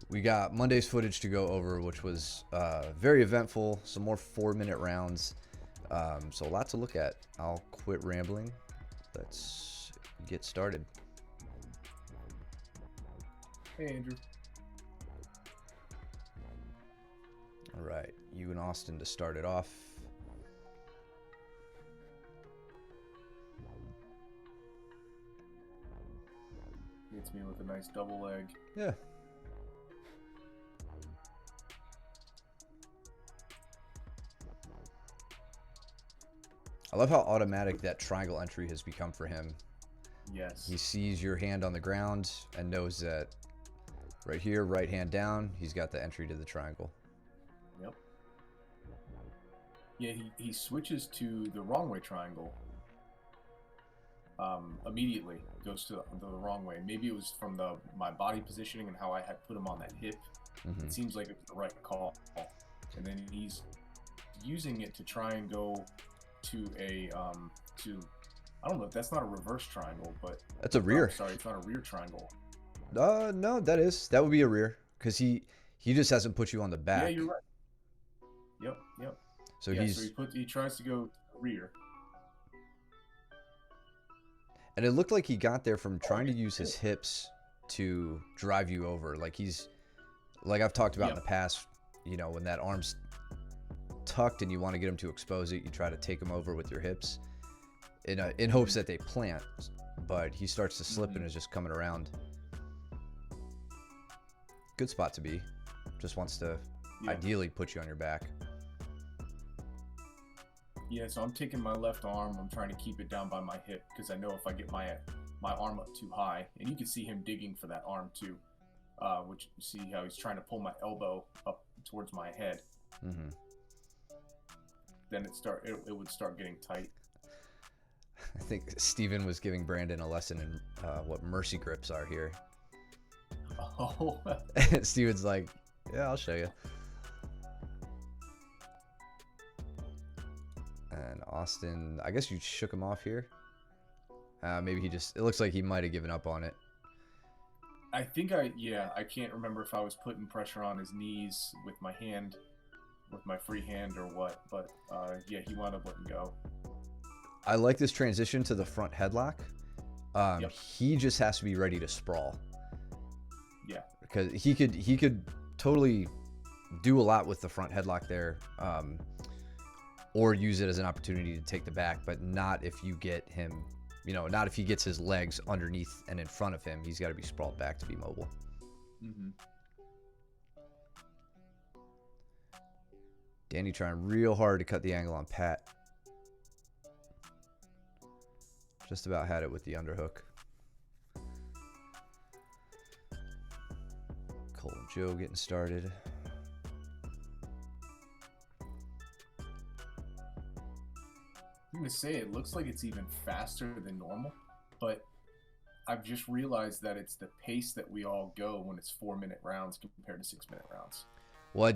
We got Monday's footage to go over, which was very eventful. Some more 4-minute rounds. So a lot to look at. I'll quit rambling. Let's get started. Hey, Andrew. All right, you and Austin to start it off. Hits me with a nice double leg. Yeah. I love how automatic that triangle entry has become for him. Yes. He sees your hand on the ground and knows that right here, right hand down, he's got the entry to the triangle. Yep. Yeah, he switches to the wrong way triangle. Immediately goes to the wrong way. Maybe it was from my body positioning and how I had put him on that hip. Mm-hmm. It seems like it was the right call. And then he's using it to try and go to a I don't know if that's not a reverse triangle, but That's a rear. Sorry, it's not a rear triangle. No, that would be a rear because he just hasn't put you on the back. Yeah, you're right. Yep. So yeah, he's so he tries to go rear. And it looked like he got there from trying to use his hips to drive you over. Like I've talked about in the past, you know, when that arm's tucked and you want to get him to expose it, you try to take him over with your hips in hopes that they plant. But he starts to slip and is just coming around. Good spot to be. Just wants to ideally put you on your back. Yeah, so I'm taking my left arm. I'm trying to keep it down by my hip because I know if I get my arm up too high, and you can see him digging for that arm too, which you see how he's trying to pull my elbow up towards my head. Mm-hmm. Then it would start getting tight. I think Steven was giving Brandon a lesson in what mercy grips are here. Oh. Steven's like, yeah, I'll show you. And Austin, I guess you shook him off here. Maybe it looks like he might have given up on it. I think I can't remember if I was putting pressure on his knees with my hand, with my free hand or what, but yeah, he wound up letting go. I like this transition to the front headlock. He just has to be ready to sprawl. Yeah. Because he could totally do a lot with the front headlock there. Or use it as an opportunity to take the back, but not if you get him, not if he gets his legs underneath and in front of him. He's got to be sprawled back to be mobile. Mm-hmm. Danny trying real hard to cut the angle on Pat. Just about had it with the underhook. Cole and Joe getting started. I'm going to say it looks like it's even faster than normal, but I've just realized that it's the pace that we all go when it's 4-minute rounds compared to 6-minute rounds. Well,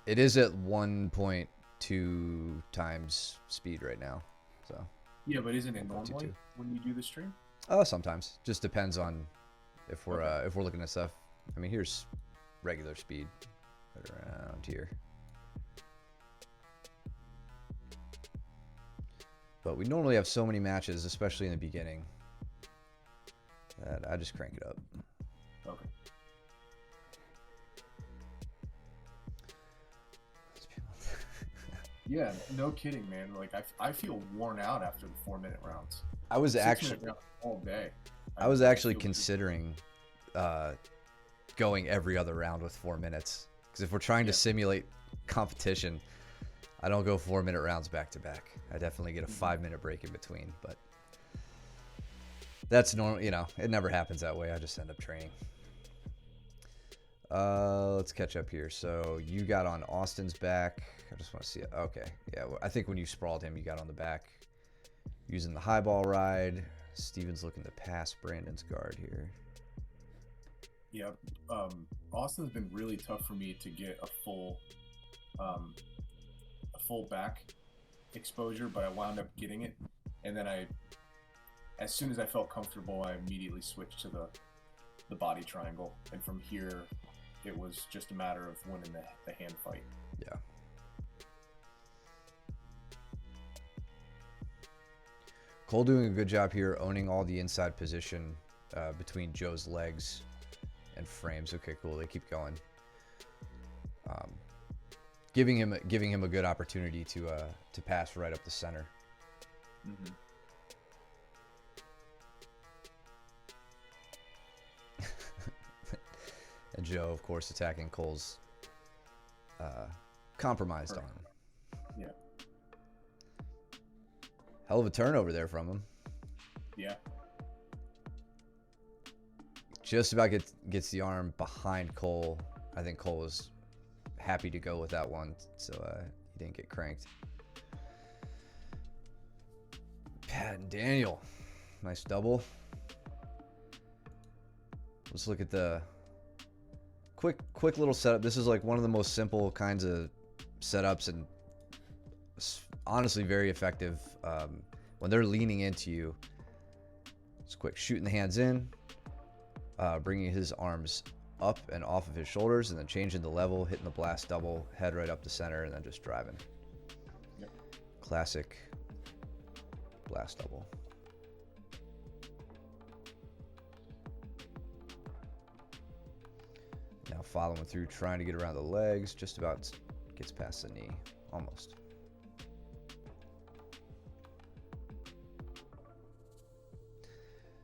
it is at 1.2 times speed right now. So yeah, but isn't it normally when you do the stream? Sometimes. Just depends on if we're looking at stuff. I mean, here's regular speed right around here. But we normally have so many matches, especially in the beginning, that I just crank it up. Okay. Yeah, no kidding, man. Like I feel worn out after the 4-minute rounds. I was actually all day. I was actually considering going every other round with 4 minutes, because if we're trying to simulate competition, I don't go 4-minute rounds back to back. I definitely get a 5-minute break in between, but that's normal. It never happens that way. I just end up training. Let's catch up here. So you got on Austin's back. I just want to see it. Okay. Yeah. I think when you sprawled him, you got on the back using the high ball ride. Steven's looking to pass Brandon's guard here. Yeah. Austin's been really tough for me to get a full back exposure, but I wound up getting it. And then as soon as I felt comfortable, I immediately switched to the body triangle. And from here, it was just a matter of winning the hand fight. Yeah. Cole doing a good job here, owning all the inside position between Joe's legs and frames. Okay, cool. They keep going. Giving him a good opportunity to pass right up the center. Mm-hmm. And Joe, of course, attacking Cole's compromised arm. Yeah. Hell of a turnover there from him. Yeah. Just about gets the arm behind Cole. I think Cole was happy to go with that one, so he didn't get cranked. Pat and Daniel. Nice double. Let's look at the quick little setup. This is like one of the most simple kinds of setups and honestly very effective when they're leaning into you. It's quick, shooting the hands in, bringing his arms up and off of his shoulders, and then changing the level, hitting the blast double, head right up the center, and then just driving. Yep. Classic blast double. Now following through, trying to get around the legs, just about gets past the knee, almost.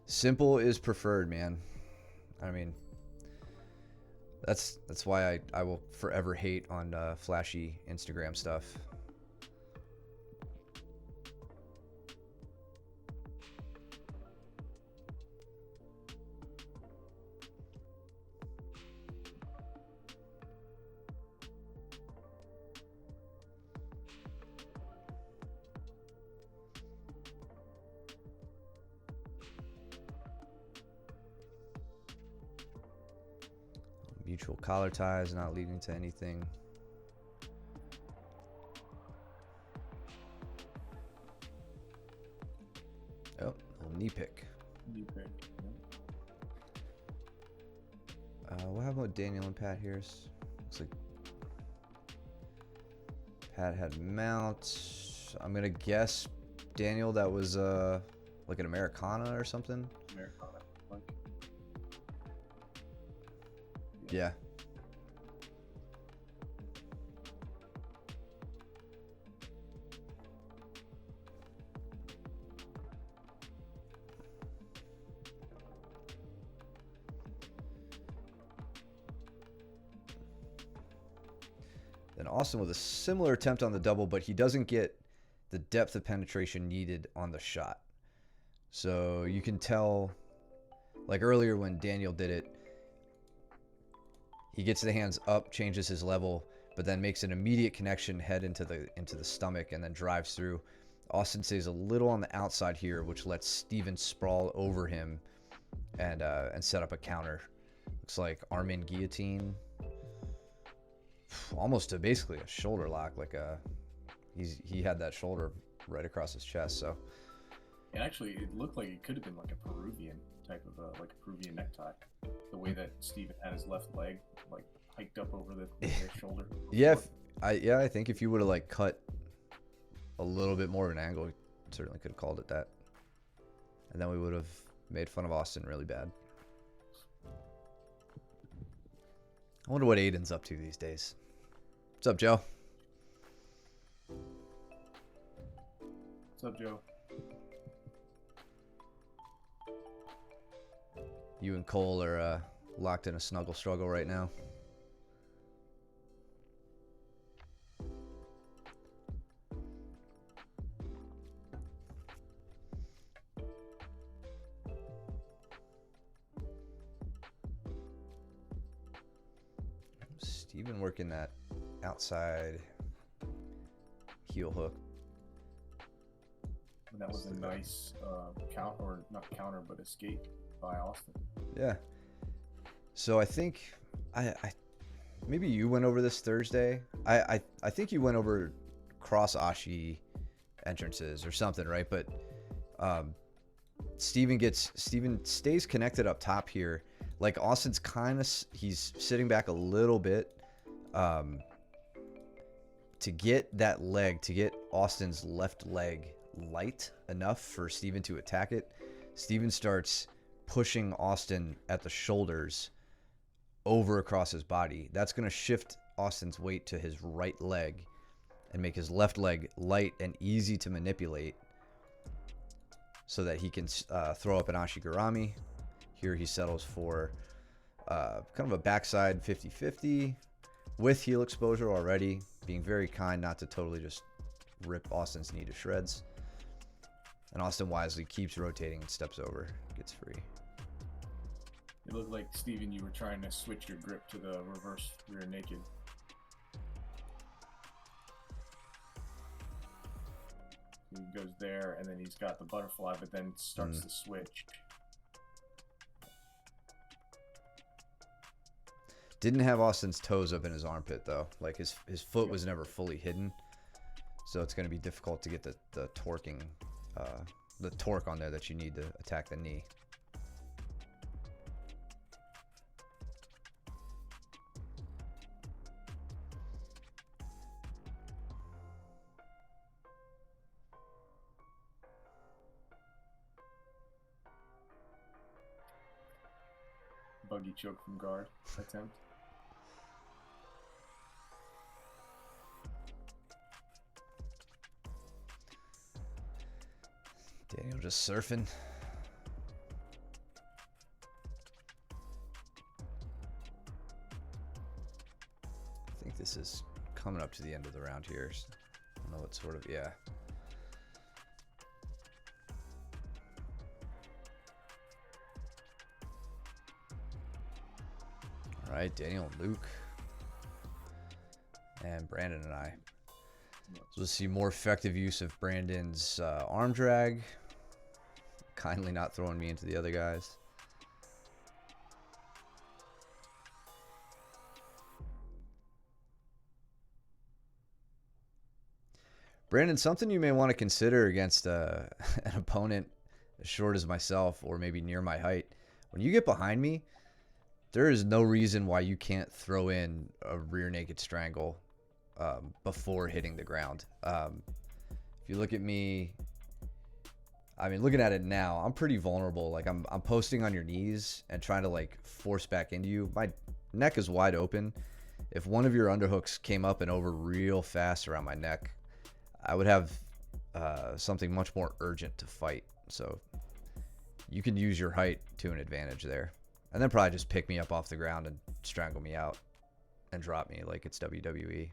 Simple is preferred, man. I mean, that's why I will forever hate on flashy Instagram stuff. Mutual collar ties not leading to anything. Oh, little knee pick. Knee pick. What about Daniel and Pat here? Looks like Pat had mount. I'm gonna guess Daniel that was like an Americana or something. Americana. Like. Yeah. Then Austin with a similar attempt on the double, but he doesn't get the depth of penetration needed on the shot. So you can tell, like earlier when Daniel did it, he gets the hands up, changes his level, but then makes an immediate connection head into the stomach and then drives through. Austin stays a little on the outside here, which lets Steven sprawl over him and set up a counter. Looks like arm in guillotine, almost to basically a shoulder lock. Like he had that shoulder right across his chest. So. And actually, it looked like it could have been like a Peruvian type of like a Peruvian necktie. The way that Steven had his left leg like hiked up over the shoulder. Yeah, I think if you would have like cut a little bit more of an angle, we certainly could have called it that. And then we would have made fun of Austin really bad. I wonder what Aiden's up to these days. What's up, Joe? What's up, Joe? You and Cole are locked in a snuggle struggle right now. Steven working that outside heel hook. And that was a nice counter, or not counter, but escape by Austin. Yeah. So I think I maybe you went over this Thursday. I think you went over cross Ashi entrances or something, right? But Steven stays connected up top here. Like Austin's kind of, he's sitting back a little bit. To get that leg, to get Austin's left leg light enough for Steven to attack it, Steven starts pushing Austin at the shoulders over across his body. That's going to shift Austin's weight to his right leg and make his left leg light and easy to manipulate so that he can throw up an Ashigarami. Here he settles for kind of a backside 50-50 with heel exposure already, being very kind not to totally just rip Austin's knee to shreds. And Austin wisely keeps rotating and steps over, gets free. It looked like, Steven, you were trying to switch your grip to the reverse rear naked. He goes there, and then he's got the butterfly, but then starts to switch. Didn't have Austin's toes up in his armpit, though. Like, his foot was never fully hidden. So it's going to be difficult to get the torquing, the torque on there that you need to attack the knee. Buggy choke from guard attempt. Daniel just surfing. I think this is coming up to the end of the round here. I don't know what sort of, yeah. All right, Daniel and Luke. And Brandon and I. So we'll see more effective use of Brandon's arm drag. Kindly not throwing me into the other guys. Brandon, something you may want to consider against an opponent as short as myself or maybe near my height. When you get behind me, there is no reason why you can't throw in a rear naked strangle before hitting the ground. If you look at me, I mean, looking at it now, I'm pretty vulnerable. Like I'm posting on your knees and trying to like force back into you. My neck is wide open. If one of your underhooks came up and over real fast around my neck, I would have something much more urgent to fight. So you can use your height to an advantage there. And then probably just pick me up off the ground and strangle me out and drop me like it's WWE.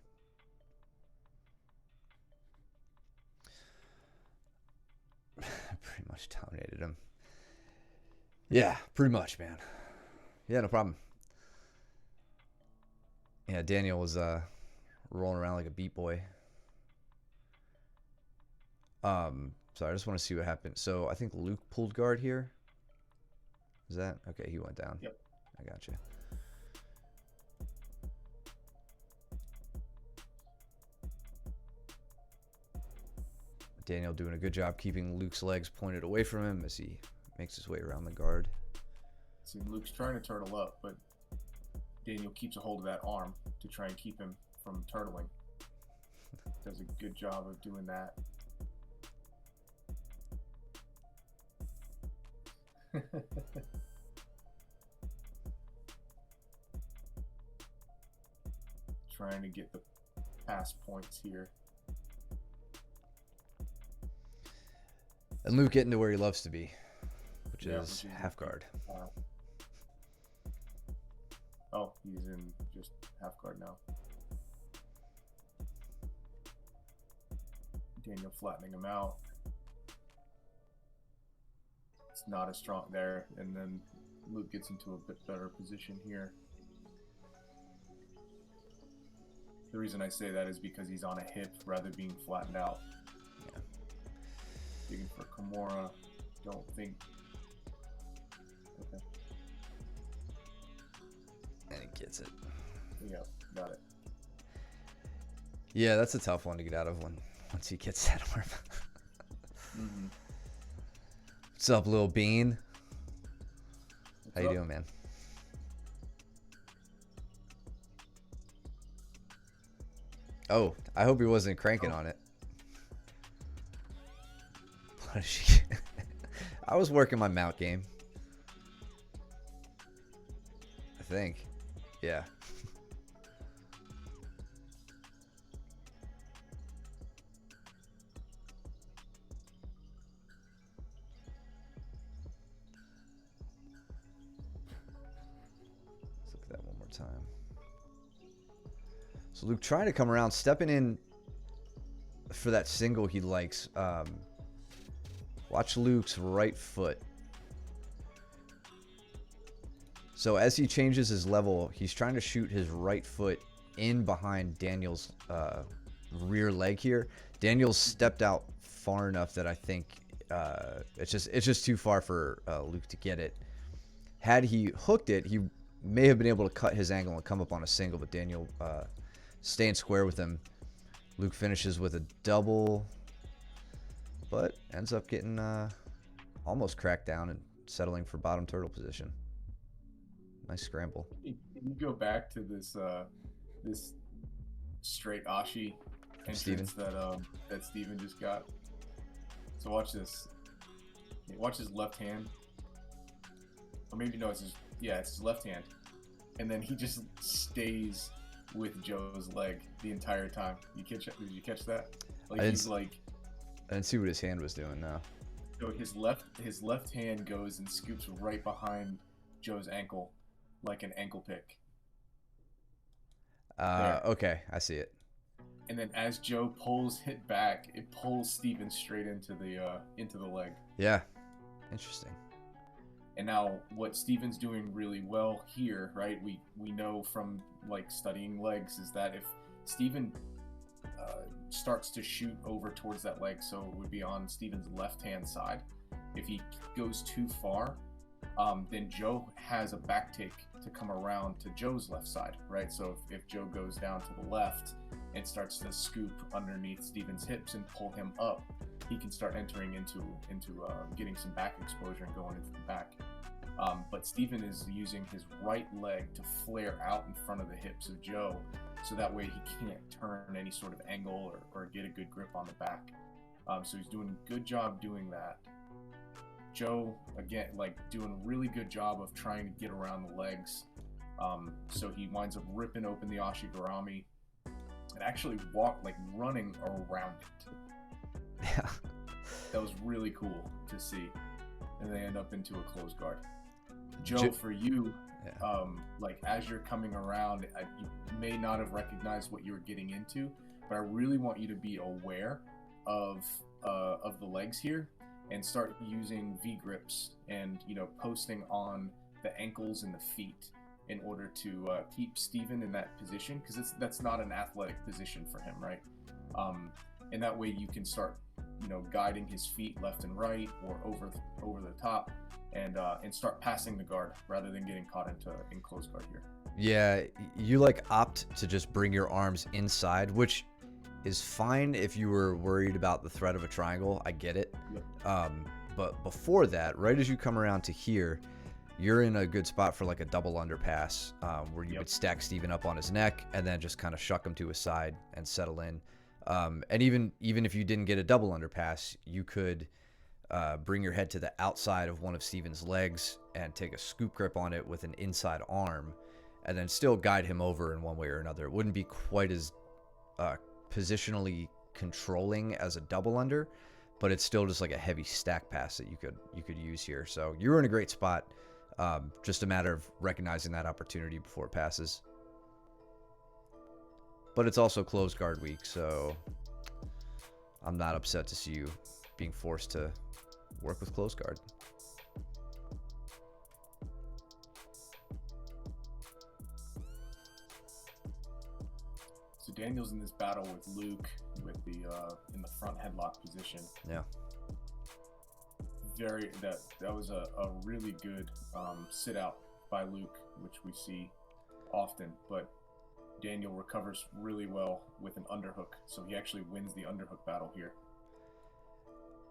Pretty much dominated him. Yeah, pretty much, man. Yeah, no problem. Yeah, Daniel was rolling around like a beat boy. So I just want to see what happened. So I think Luke pulled guard here. Is that okay? He went down. Yep. I got you. Daniel doing a good job keeping Luke's legs pointed away from him as he makes his way around the guard. See, Luke's trying to turtle up, but Daniel keeps a hold of that arm to try and keep him from turtling. Does a good job of doing that. Trying to get the pass points here. And Luke getting to where he loves to be, which is half guard. Oh, he's in just half guard now. Daniel flattening him out. It's not as strong there, and then Luke gets into a bit better position here. The reason I say that is because he's on a hip rather than being flattened out. Yeah. Digging for Kimura. Don't think. Okay. And he gets it. Yeah, got it. Yeah, that's a tough one to get out of once he gets that arm. Mm-hmm. What's up, little bean? What's How you up? doing, man? Oh, I hope he wasn't cranking on it. What is she? I was working my mount game. I think. Yeah. Let's look at that one more time. So Luke trying to come around, stepping in for that single he likes. Watch Luke's right foot. So as he changes his level, he's trying to shoot his right foot in behind Daniel's rear leg here. Daniel's stepped out far enough that I think it's just too far for Luke to get it. Had he hooked it, he may have been able to cut his angle and come up on a single, but Daniel staying square with him. Luke finishes with a double, but ends up getting almost cracked down and settling for bottom turtle position. Nice scramble. Can you go back to this this straight Ashi entrance that Steven just got? So watch this. Watch his left hand. Or maybe no, it's his left hand. And then he just stays with Joe's leg the entire time. Did you catch that? Like I didn't see what his hand was doing now. So his left hand goes and scoops right behind Joe's ankle, like an ankle pick. Okay, I see it. And then as Joe pulls it back, it pulls Steven straight into the leg. Yeah, interesting. And now what Steven's doing really well here, right? We know from like studying legs is that if Steven starts to shoot over towards that leg, so it would be on Steven's left-hand side. If he goes too far, then Joe has a back take to come around to Joe's left side, right? So if Joe goes down to the left and starts to scoop underneath Steven's hips and pull him up, he can start entering into getting some back exposure and going into the back. But Steven is using his right leg to flare out in front of the hips of Joe, so that way he can't turn any sort of angle or get a good grip on the back. So he's doing a good job doing that. Joe, again, like doing a really good job of trying to get around the legs. So he winds up ripping open the Ashigarami and actually running around it. Yeah. That was really cool to see. And they end up into a closed guard. Joe, for you, yeah. Like as you're coming around, you may not have recognized what you were getting into, but I really want you to be aware of the legs here and start using V grips and posting on the ankles and the feet in order to keep Steven in that position, because that's not an athletic position for him, right? And that way you can start guiding his feet left and right or over the top, and start passing the guard rather than getting caught in closed guard here. Yeah, you opt to just bring your arms inside, which is fine if you were worried about the threat of a triangle. I get it. Yep. But before that, right as you come around to here, you're in a good spot for like a double underpass, where you would stack Steven up on his neck and then just kind of shuck him to his side and settle in. And even if you didn't get a double underpass, you could bring your head to the outside of one of Steven's legs and take a scoop grip on it with an inside arm, and then still guide him over in one way or another. It wouldn't be quite as positionally controlling as a double under, but it's still just like a heavy stack pass that you could use here. So you were in a great spot. Just a matter of recognizing that opportunity before it passes. But it's also closed guard week, so I'm not upset to see you being forced to work with closed guard. So Daniel's in this battle with Luke with the in the front headlock position. Yeah. That was a really good sit out by Luke, which we see often, but Daniel recovers really well with an underhook, so he actually wins the underhook battle here.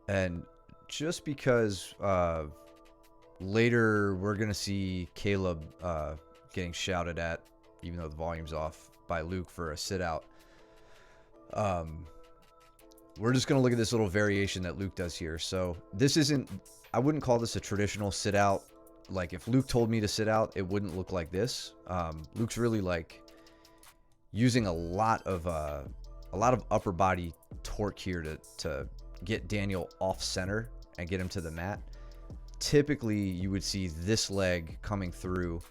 And just because later we're going to see Caleb getting shouted at, even though the volume's off, by Luke for a sit out, We're just going to look at this little variation that Luke does here. So this isn't, I wouldn't call this a traditional sit out. Like if Luke told me to sit out, it wouldn't look like this. Luke's really like using a lot of upper body torque here to get Daniel off center and get him to the mat. Typically you would see this leg coming through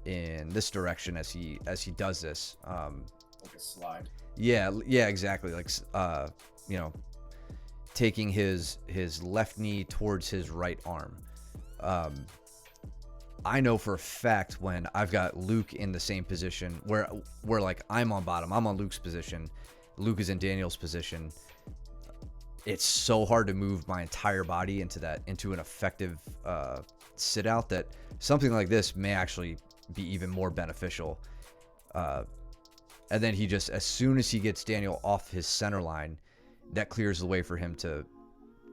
in this direction as he does this. Like a slide. Yeah, exactly. Like, you know, taking his left knee towards his right arm. I know for a fact when I've got Luke in the same position where like I'm on bottom, I'm on Luke's position, Luke is in Daniel's position. It's so hard to move my entire body into an effective sit out that something like this may actually be even more beneficial. And then he just, as soon as he gets Daniel off his center line, that clears the way for him to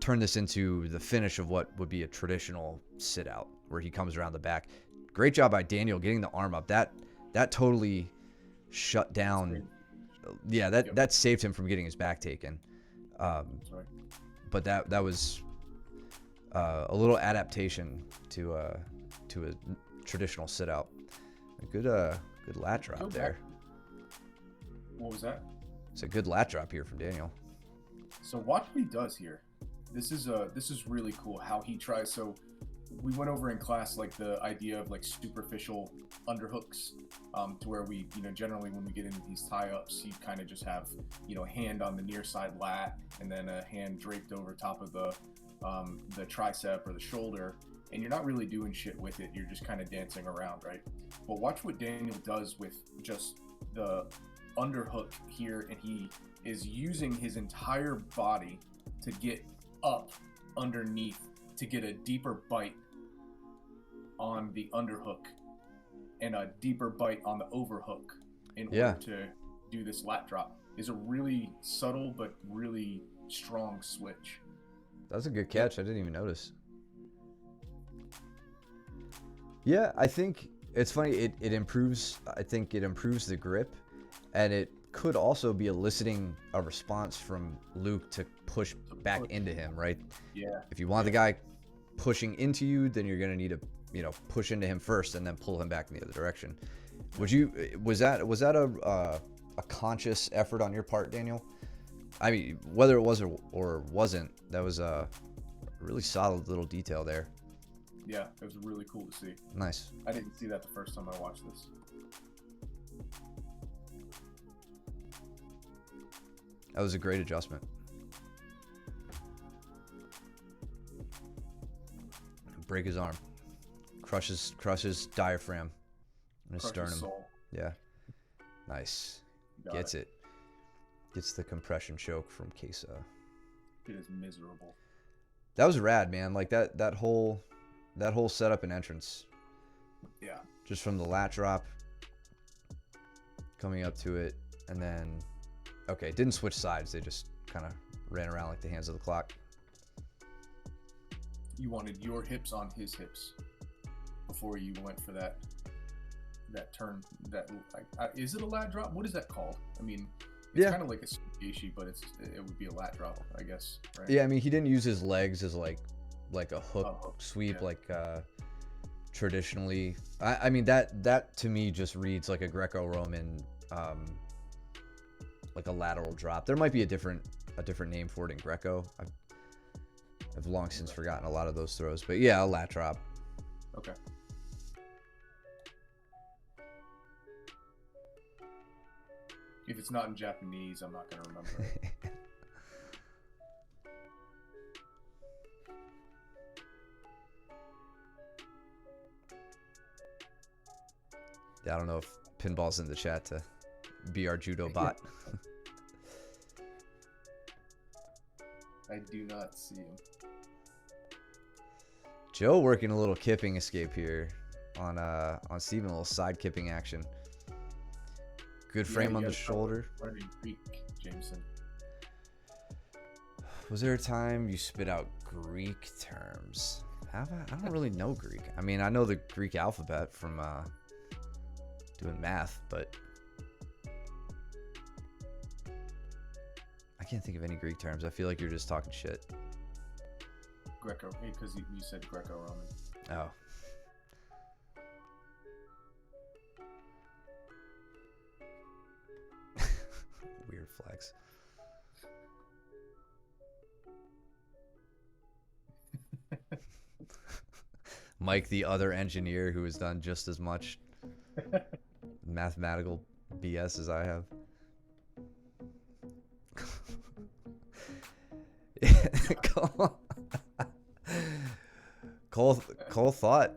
turn this into the finish of what would be a traditional sit out where he comes around the back. Great job by Daniel getting the arm up. That totally shut down. Yeah, that saved him from getting his back taken. But that was a little adaptation to a traditional sit out. A good lat drop there. What was that? It's a good lat drop here from Daniel. So watch what he does here. This is really cool how he tries. So we went over in class like the idea of like superficial underhooks, to where we, generally when we get into these tie ups, you kind of just have, hand on the near side lat and then a hand draped over top of the tricep or the shoulder, and you're not really doing shit with it. You're just kind of dancing around, right? But watch what Daniel does with just the underhook here, and he is using his entire body to get up underneath to get a deeper bite on the underhook and a deeper bite on the overhook in order to do this lat drop. Is a really subtle but really strong switch. That's a good catch. I didn't even notice. Yeah, I think it's funny. It improves. I think it improves the grip, and it could also be eliciting a response from Luke to push back into him, right? Yeah. If you want the guy pushing into you, then you're gonna need to, push into him first and then pull him back in the other direction. Was that a conscious effort on your part, Daniel? I mean, whether it was or wasn't, that was a really solid little detail there. Yeah, it was really cool to see. Nice. I didn't see that the first time I watched this. That was a great adjustment. Break his arm. Crushes diaphragm and his sternum. Soul. Yeah. Nice. Gets it. Gets the compression choke from Queso. It is miserable. That was rad, man. Like that whole setup and entrance. Yeah. Just from the lat drop coming up to it, and then didn't switch sides. They just kind of ran around like the hands of the clock. You wanted your hips on his hips before you went for that turn. That is it a lat drop? What is that called? I mean, it's kind of like a suishi, but it would be a lat drop, I guess. Right? Yeah, I mean, he didn't use his legs as like a hook sweep like traditionally. I mean that to me just reads like a Greco-Roman, like a lateral drop. There might be a different name for it in Greco. I've long since forgotten a lot of those throws, but yeah, a lat drop. Okay. If it's not in Japanese, I'm not gonna remember it. Yeah, I don't know if Pinball's in the chat to be our judo bot. I do not see him. Joe working a little kipping escape here on Steven, a little side kipping action. Good frame on the shoulder. Learning Greek, Jameson. Was there a time you spit out Greek terms? Have I? I don't really know Greek. I mean, I know the Greek alphabet from doing math, but can't think of any Greek terms. I feel like you're just talking shit. Greco, because you said Greco-Roman. Oh. Weird flex. Mike, the other engineer who has done just as much mathematical BS as I have. Cole thought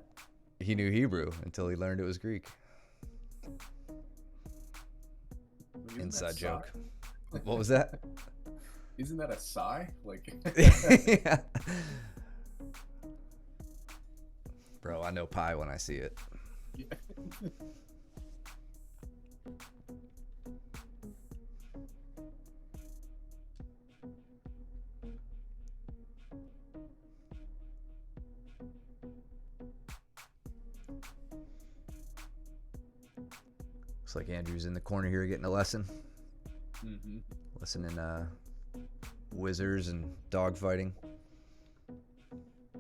he knew Hebrew until he learned it was Greek. Inside joke. What was that? Isn't that a sigh? Like, yeah. Bro, I know pi when I see it. Yeah. Looks like Andrew's in the corner here getting a lesson. Mm-hmm. Lesson in whizzers and dogfighting.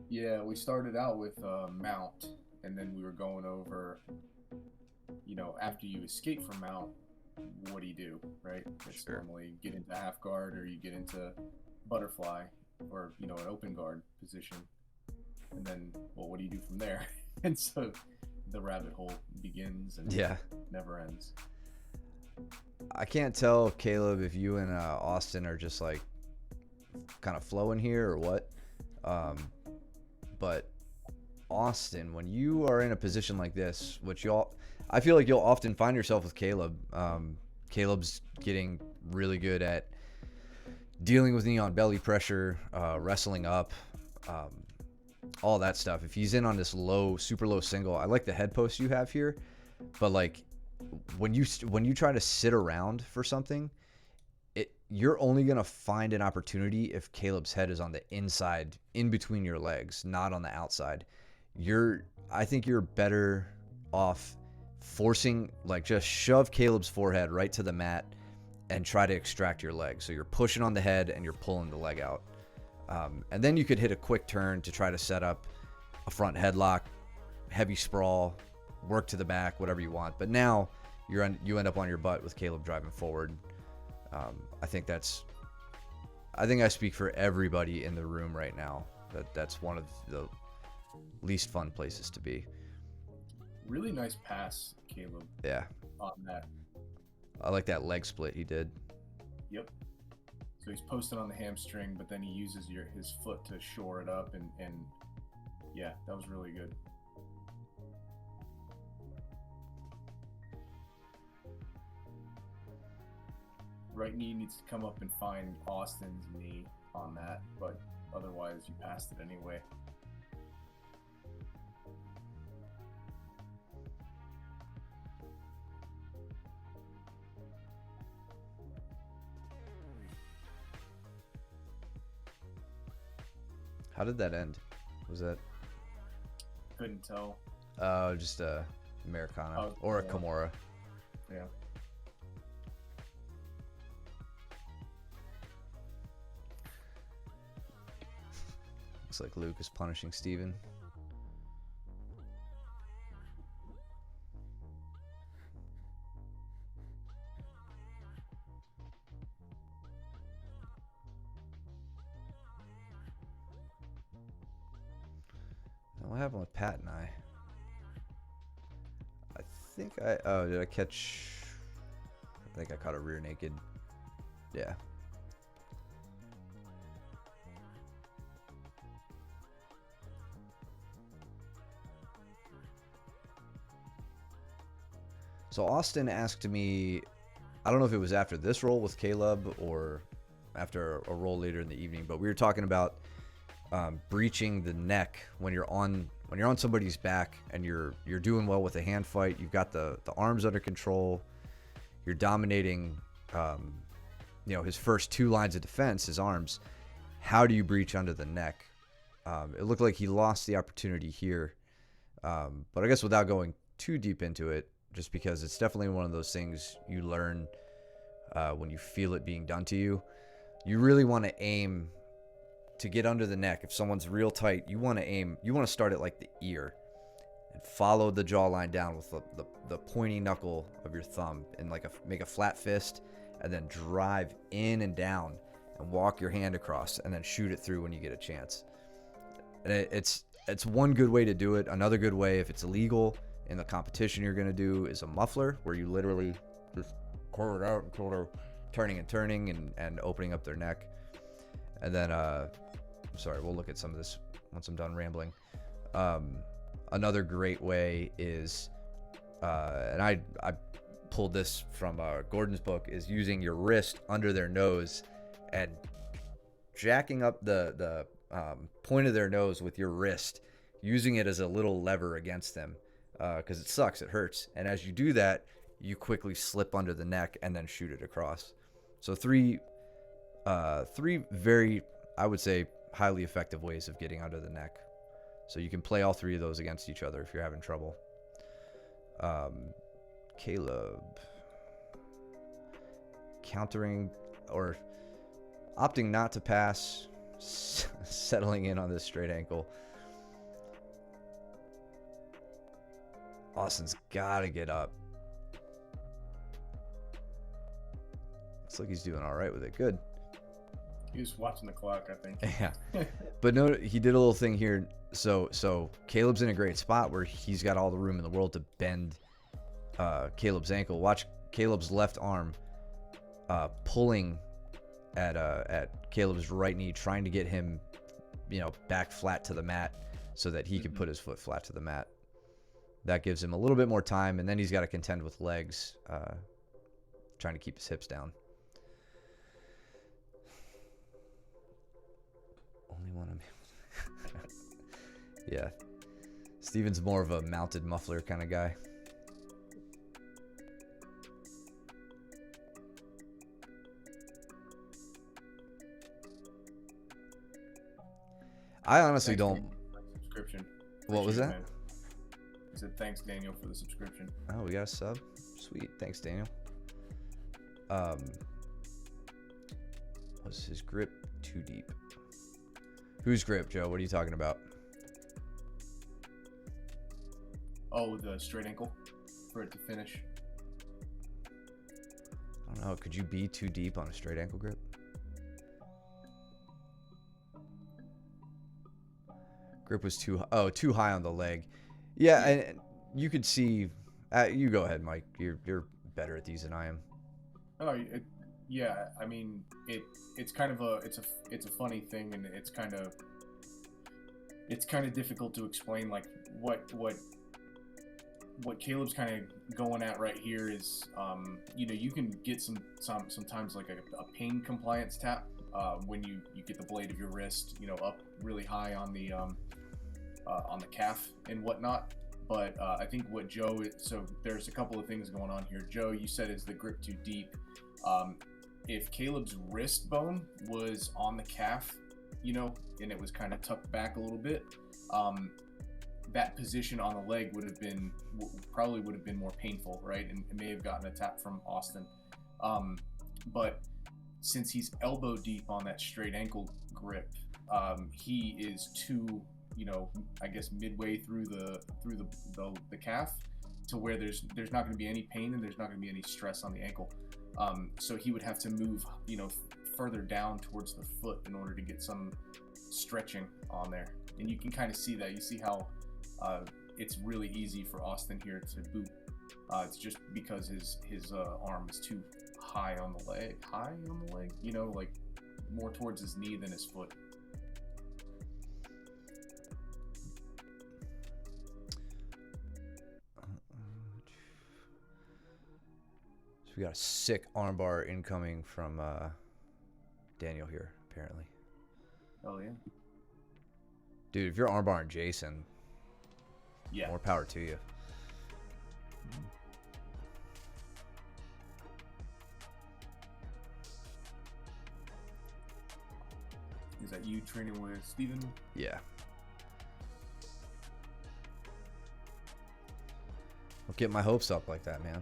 Yeah, we started out with mount, and then we were going over, after you escape from mount, what do you do, right? It's Sure. normally get into half guard, or you get into butterfly, or, an open guard position. And then, well, what do you do from there? And so the rabbit hole begins and Yeah. never ends. I can't tell, Caleb, if you and Austin are just like kind of flowing here or what. But Austin, when you are in a position like this, I feel like you'll often find yourself with Caleb. Caleb's getting really good at dealing with knee on belly pressure, wrestling up, all that stuff. If he's in on this super low single, I like the head post you have here, but like when you try to sit around for something, you're only going to find an opportunity if Caleb's head is on the inside, in between your legs, not on the outside. I think you're better off forcing, like, just shove Caleb's forehead right to the mat and try to extract your leg. So you're pushing on the head and you're pulling the leg out. And then you could hit a quick turn to try to set up a front headlock, heavy sprawl, work to the back, whatever you want. But now you end up on your butt with Caleb driving forward. I think I speak for everybody in the room right now. That's one of the least fun places to be. Really nice pass, Caleb. Yeah. On that. I like that leg split he did. Yep. So he's posted on the hamstring, but then he uses his foot to shore it up, and yeah, that was really good. Right knee needs to come up and find Austin's knee on that, but otherwise you passed it anyway. How did that end? Was that Couldn't tell. just a Americana Oh, or a yeah. Kimura? Yeah. Looks like Luke is punishing Steven. Now, what happened with Pat and I? I think did I catch? I think I caught a rear naked. Yeah. So Austin asked me, I don't know if it was after this roll with Caleb or after a roll later in the evening, but we were talking about breaching the neck when you're on somebody's back and you're doing well with a hand fight. You've got the arms under control. You're dominating, his first two lines of defense, his arms. How do you breach under the neck? It looked like he lost the opportunity here, but I guess without going too deep into it, just because it's definitely one of those things you learn when you feel it being done to you. you really want to aim to get under the neck. If someone's real tight, you want to aim. You want to start at like the ear and follow the jawline down with the pointy knuckle of your thumb and like make a flat fist, and then drive in and down and walk your hand across and then shoot it through when you get a chance. And it's one good way to do it. Another good way, if it's illegal in the competition you're going to do, is a muffler, where you literally just pull it out until they're turning and turning and opening up their neck. And then, sorry, we'll look at some of this once I'm done rambling. Another great way is, and I pulled this from Gordon's book, is using your wrist under their nose and jacking up the point of their nose with your wrist, using it as a little lever against them, because it sucks, it hurts. And as you do that, you quickly slip under the neck and then shoot it across. So three very, I would say, highly effective ways of getting under the neck. So you can play all three of those against each other if you're having trouble. Caleb, countering or opting not to pass, settling in on this straight ankle. Austin's got to get up. Looks like he's doing all right with it. Good. He was watching the clock, I think. Yeah. But no, he did a little thing here. So Caleb's in a great spot where he's got all the room in the world to bend Caleb's ankle. Watch Caleb's left arm pulling at Caleb's right knee, trying to get him, back flat to the mat so that he can put his foot flat to the mat. That gives him a little bit more time, and then he's got to contend with legs, trying to keep his hips down. Only one I'm yeah. Steven's more of a mounted muffler kind of guy. I honestly don't. Subscription. What was that? I said thanks, Daniel, for the subscription. Oh, we got a sub. Sweet. Thanks, Daniel. Was his grip too deep? Whose grip, Joe? What are you talking about? Oh, the straight ankle for it to finish. I don't know. Could you be too deep on a straight ankle grip? Grip was too high on the leg. Yeah, and you could see. You go ahead, Mike. You're better at these than I am. Oh, yeah. I mean, it's kind of it's a funny thing, and it's kind of difficult to explain. Like what Caleb's kind of going at right here is, you can get sometimes like a pain compliance tap when you get the blade of your wrist, up really high on the calf and whatnot. But I think what Joe so there's a couple of things going on here. Joe, you said, is the grip too deep? If Caleb's wrist bone was on the calf, and it was kind of tucked back a little bit, that position on the leg would have been more painful, right? And it may have gotten a tap from Austin. But since he's elbow deep on that straight ankle grip, he is too, I guess midway through the calf to where there's not going to be any pain and there's not going to be any stress on the ankle. So he would have to move, further down towards the foot in order to get some stretching on there. And you can kind of see that. You see how it's really easy for Austin here to boot. It's just because his arm is too high on the leg, like more towards his knee than his foot. So we got a sick armbar incoming from Daniel here, apparently. Oh yeah. Dude, if you're armbarring Jason, yeah, more power to you. Is that you training with Steven? Yeah. Don't get my hopes up like that, man.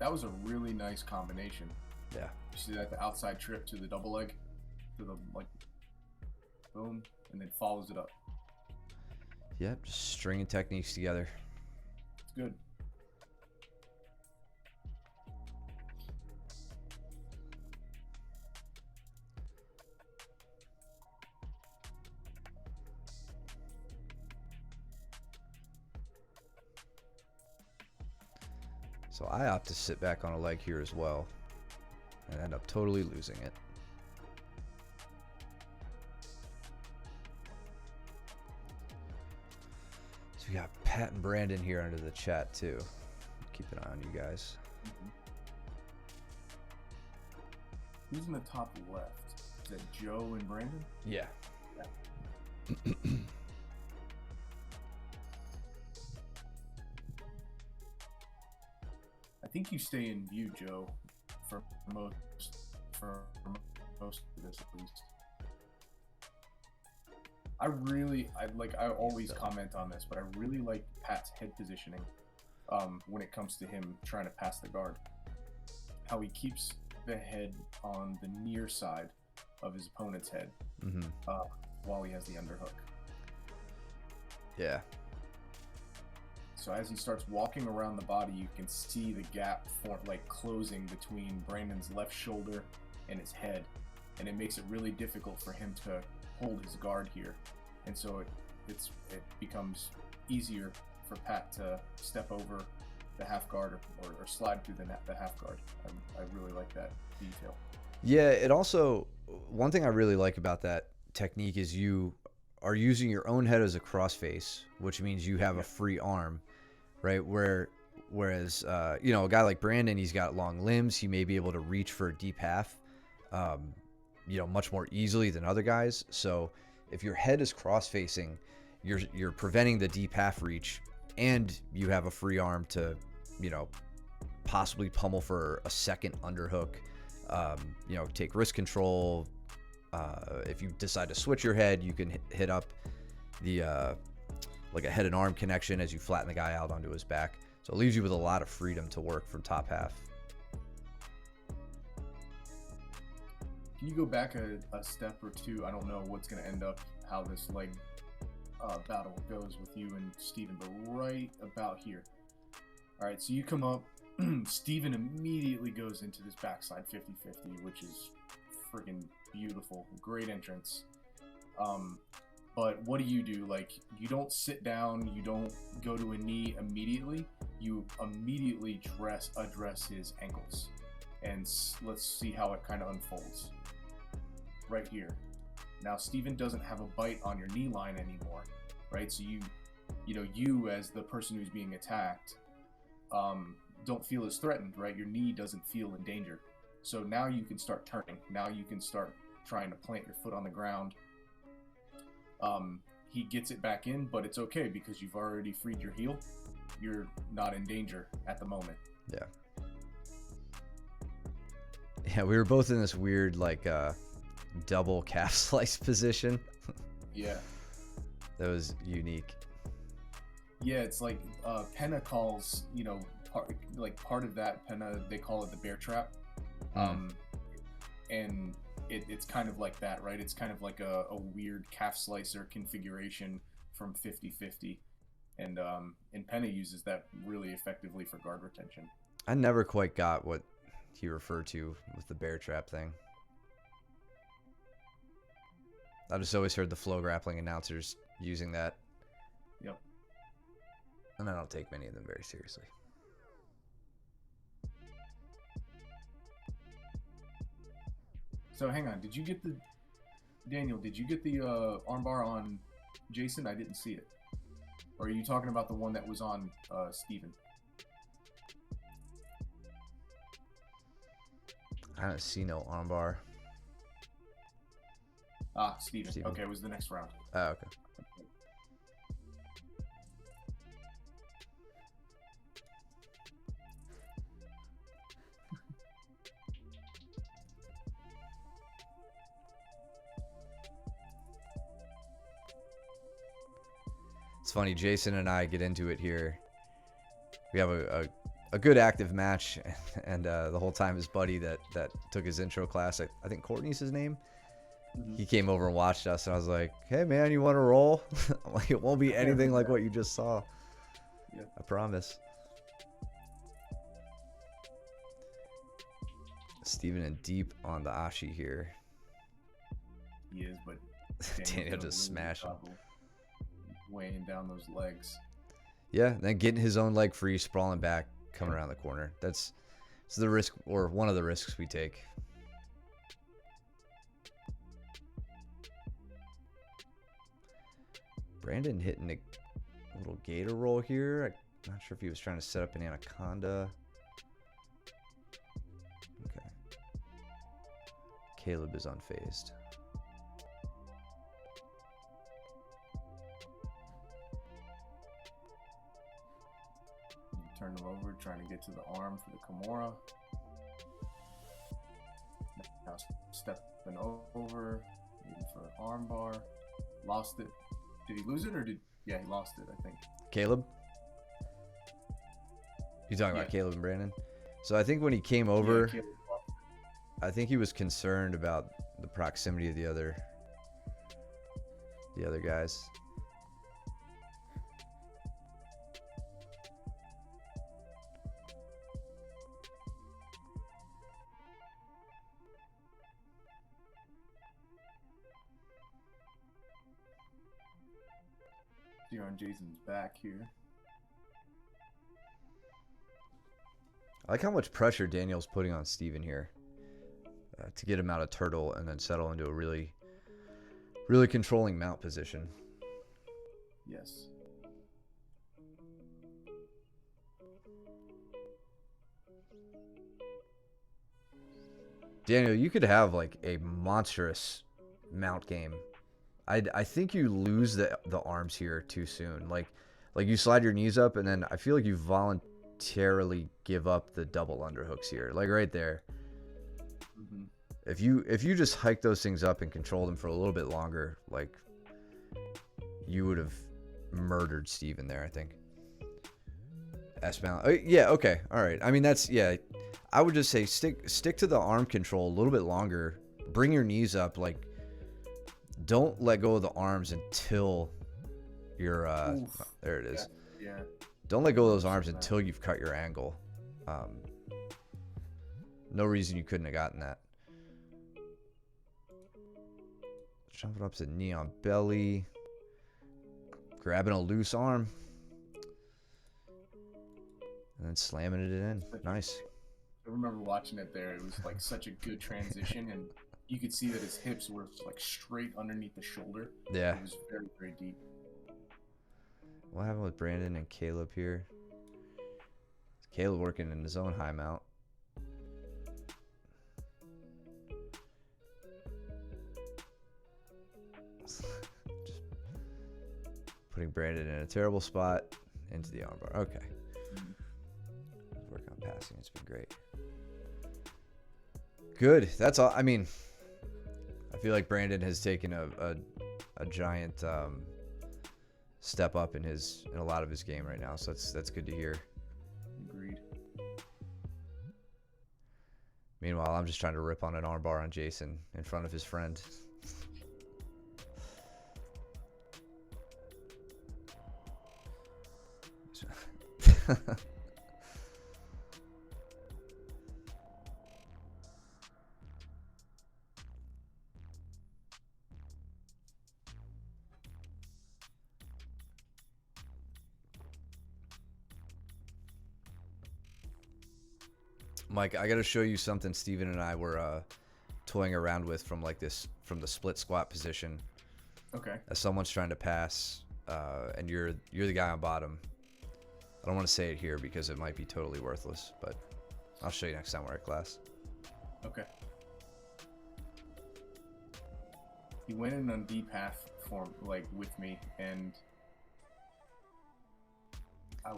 That was a really nice combination. Yeah. You see that, the outside trip to the double leg, to the like, boom, and then follows it up. Yep, just stringing techniques together. It's good. So I opt to sit back on a leg here as well and end up totally losing it. So we got Pat and Brandon here under the chat too. Keep an eye on you guys. Who's in the top left? Is that Joe and Brandon? Yeah. I think you stay in view, Joe, for most of this at least. I always comment on this, but I really like Pat's head positioning when it comes to him trying to pass the guard. How he keeps the head on the near side of his opponent's head while he has the underhook. Yeah. So as he starts walking around the body, you can see the gap closing between Brandon's left shoulder and his head, and it makes it really difficult for him to hold his guard here. And so it becomes easier for Pat to step over the half guard or slide through the half guard. I really like that detail. Yeah, it also, one thing I really like about that technique is you are using your own head as a crossface, which means you have a free arm, right? Whereas a guy like Brandon, he's got long limbs. He may be able to reach for a deep half, much more easily than other guys. So if your head is cross-facing, you're preventing the deep half reach, and you have a free arm to, possibly pummel for a second underhook. Take wrist control. If you decide to switch your head, you can hit up the like a head and arm connection as you flatten the guy out onto his back. So it leaves you with a lot of freedom to work from top half. Can you go back a step or two? I don't know what's going to end up, how this leg battle goes with you and Steven, but right about here. All right, so you come up. Steven immediately goes into this backside 50-50, which is freaking beautiful. Great entrance. But what do? Like, you don't sit down. You don't go to a knee immediately. You immediately address his ankles. And let's see how it kind of unfolds. Right here. Now, Steven doesn't have a bite on your knee line anymore, right? So you as the person who's being attacked, don't feel as threatened, right? Your knee doesn't feel in danger. So now you can start turning. Now you can start trying to plant your foot on the ground. He gets it back in, but it's okay because you've already freed your heel. You're not in danger at the moment. Yeah. Yeah, we were both in this weird, double calf slice position. Yeah. That was unique. Yeah, it's like Penna calls, part of that, Penna, they call it the bear trap. And it's kind of like that, right? It's kind of like a weird calf slicer configuration from 50-50. And Penna uses that really effectively for guard retention. I never quite got what he referred to with the bear trap thing. I just always heard the flow grappling announcers using that. Yep. And I don't take many of them very seriously. So hang on, Daniel, did you get the armbar on Jason? I didn't see it. Or are you talking about the one that was on Steven? I don't see no armbar. Steven. Okay, it was the next round. Oh, okay. It's funny, Jason and I get into it here. We have a a good active match, and the whole time his buddy that took his intro class, I think Courtney's his name. He came over and watched us, and I was like, "Hey man, you want to roll?" I'm like, it won't be anything like what you just saw. Yeah. I promise. Steven in deep on the Ashi here. He is, but Daniel just smashed him. Weighing down those legs. Yeah, then getting his own leg free, sprawling back, coming around the corner. It's the risk, or one of the risks we take. Brandon hitting a little gator roll here. I'm not sure if he was trying to set up an anaconda. Okay. Caleb is unfazed. Turn him over, trying to get to the arm for the Kimura. Now stepping over, waiting for an arm bar. Lost it. Did he lose it or did? Yeah, he lost it, I think. Caleb? You talking about Caleb and Brandon? So I think when he came over, I think he was concerned about the proximity of the other guys. You're on Jason's back here. I like how much pressure Daniel's putting on Steven here to get him out of turtle and then settle into a really, really controlling mount position. Yes. Daniel, you could have like a monstrous mount game. I think you lose the arms here too soon. Like you slide your knees up, and then I feel like you voluntarily give up the double underhooks here, like right there. Mm-hmm. If you just hike those things up and control them for a little bit longer, like you would have murdered Steven there, I think. S-mount. Yeah, okay. All right. I mean, I would just say stick to the arm control a little bit longer. Bring your knees up, like don't let go of the arms until you're there it is. Yeah. Don't let go of those arms until you've cut your angle. No reason you couldn't have gotten that. Jumping up to knee on belly. Grabbing a loose arm. And then slamming it in. Nice. I remember watching it there. It was like such a good transition, and you could see that his hips were like straight underneath the shoulder. Yeah. It was very, very deep. What happened with Brandon and Caleb here? Caleb working in his own high mount. Just putting Brandon in a terrible spot into the armbar. Okay. Work on passing. It's been great. Good. That's all. I mean, I feel like Brandon has taken a giant step up in a lot of his game right now. So that's good to hear. Agreed. Meanwhile, I'm just trying to rip on an armbar on Jason in front of his friend. Mike, I gotta show you something Steven and I were toying around with from the split squat position. Okay. As someone's trying to pass, and you're the guy on bottom. I don't want to say it here because it might be totally worthless, but I'll show you next time we're at class. Okay. He went in on deep half form with me, and I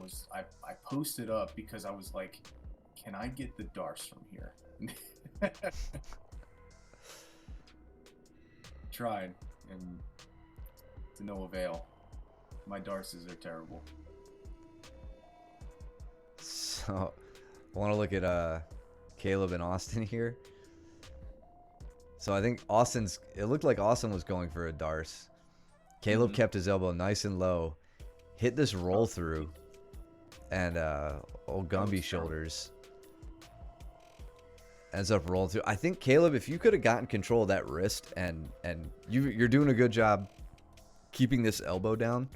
posted up because I was like, can I get the darts from here? Tried, and to no avail. My darces are terrible. So I want to look at Caleb and Austin here. So I think it looked like Austin was going for a Darce. Caleb kept his elbow nice and low, hit this roll through, and old Gumby shoulders ends up rolling through. I think, Caleb, if you could have gotten control of that wrist, and you're doing a good job keeping this elbow down,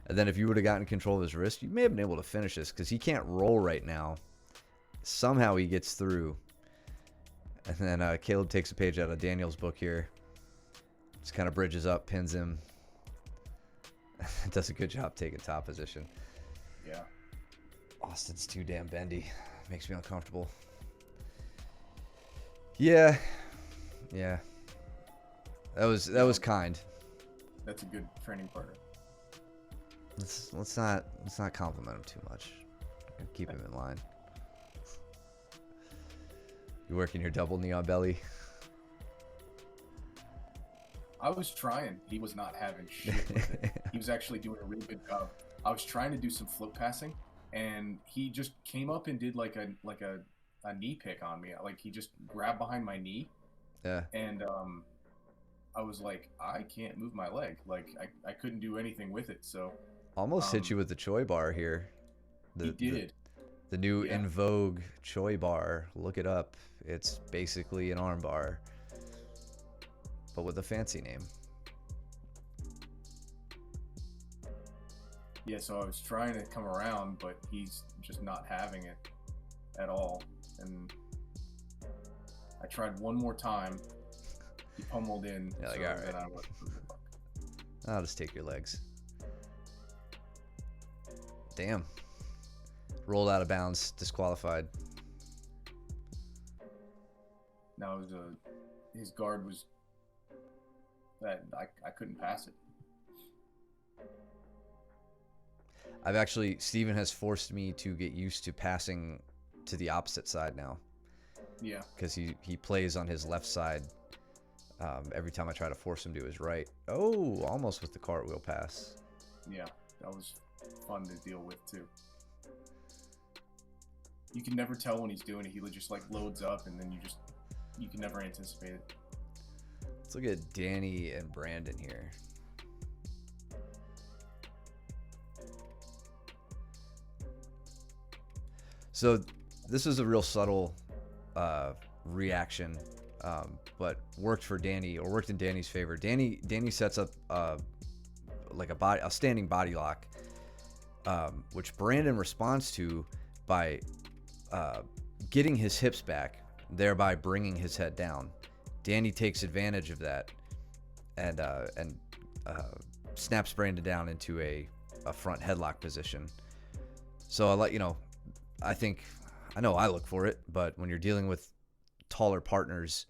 and then if you would have gotten control of his wrist, you may have been able to finish this, because he can't roll right now. Somehow he gets through. And then Caleb takes a page out of Daniel's book here. Just kind of bridges up, pins him. Does a good job taking top position. Yeah. Austin's too damn bendy. Makes me uncomfortable. Yeah. Yeah. That was kind. That's a good training partner. Let's not compliment him too much. Keep him in line. You working your double knee on belly? I was trying. He was not having shit with it. He was actually doing a really good job. I was trying to do some flip passing, and he just came up and did like a knee pick on me. Like, he just grabbed behind my knee. Yeah. And I was like, I can't move my leg. Like, I couldn't do anything with it. So almost hit you with the Choi bar here. He did. The new in vogue Choi bar. Look it up. It's basically an arm bar, but with a fancy name. Yeah, so I was trying to come around, but he's just not having it at all. And I tried one more time. He pummeled in. Yeah, like, so all right. then I went, I'll just take your legs. Damn. Rolled out of bounds, disqualified. Now his guard was that I couldn't pass it. Steven has forced me to get used to passing to the opposite side now. Yeah. Because he plays on his left side every time I try to force him to his right. Oh, almost with the cartwheel pass. Yeah, that was fun to deal with too. You can never tell when he's doing it. He just like loads up, and then you can never anticipate it. Let's look at Danny and Brandon here. So this is a real subtle reaction, but worked for Danny, or worked in Danny's favor. Danny sets up like a standing body lock, which Brandon responds to by getting his hips back, thereby bringing his head down. Danny takes advantage of that and snaps Brandon down into a front headlock position. So I'll let you know. I know I look for it, but when you're dealing with taller partners,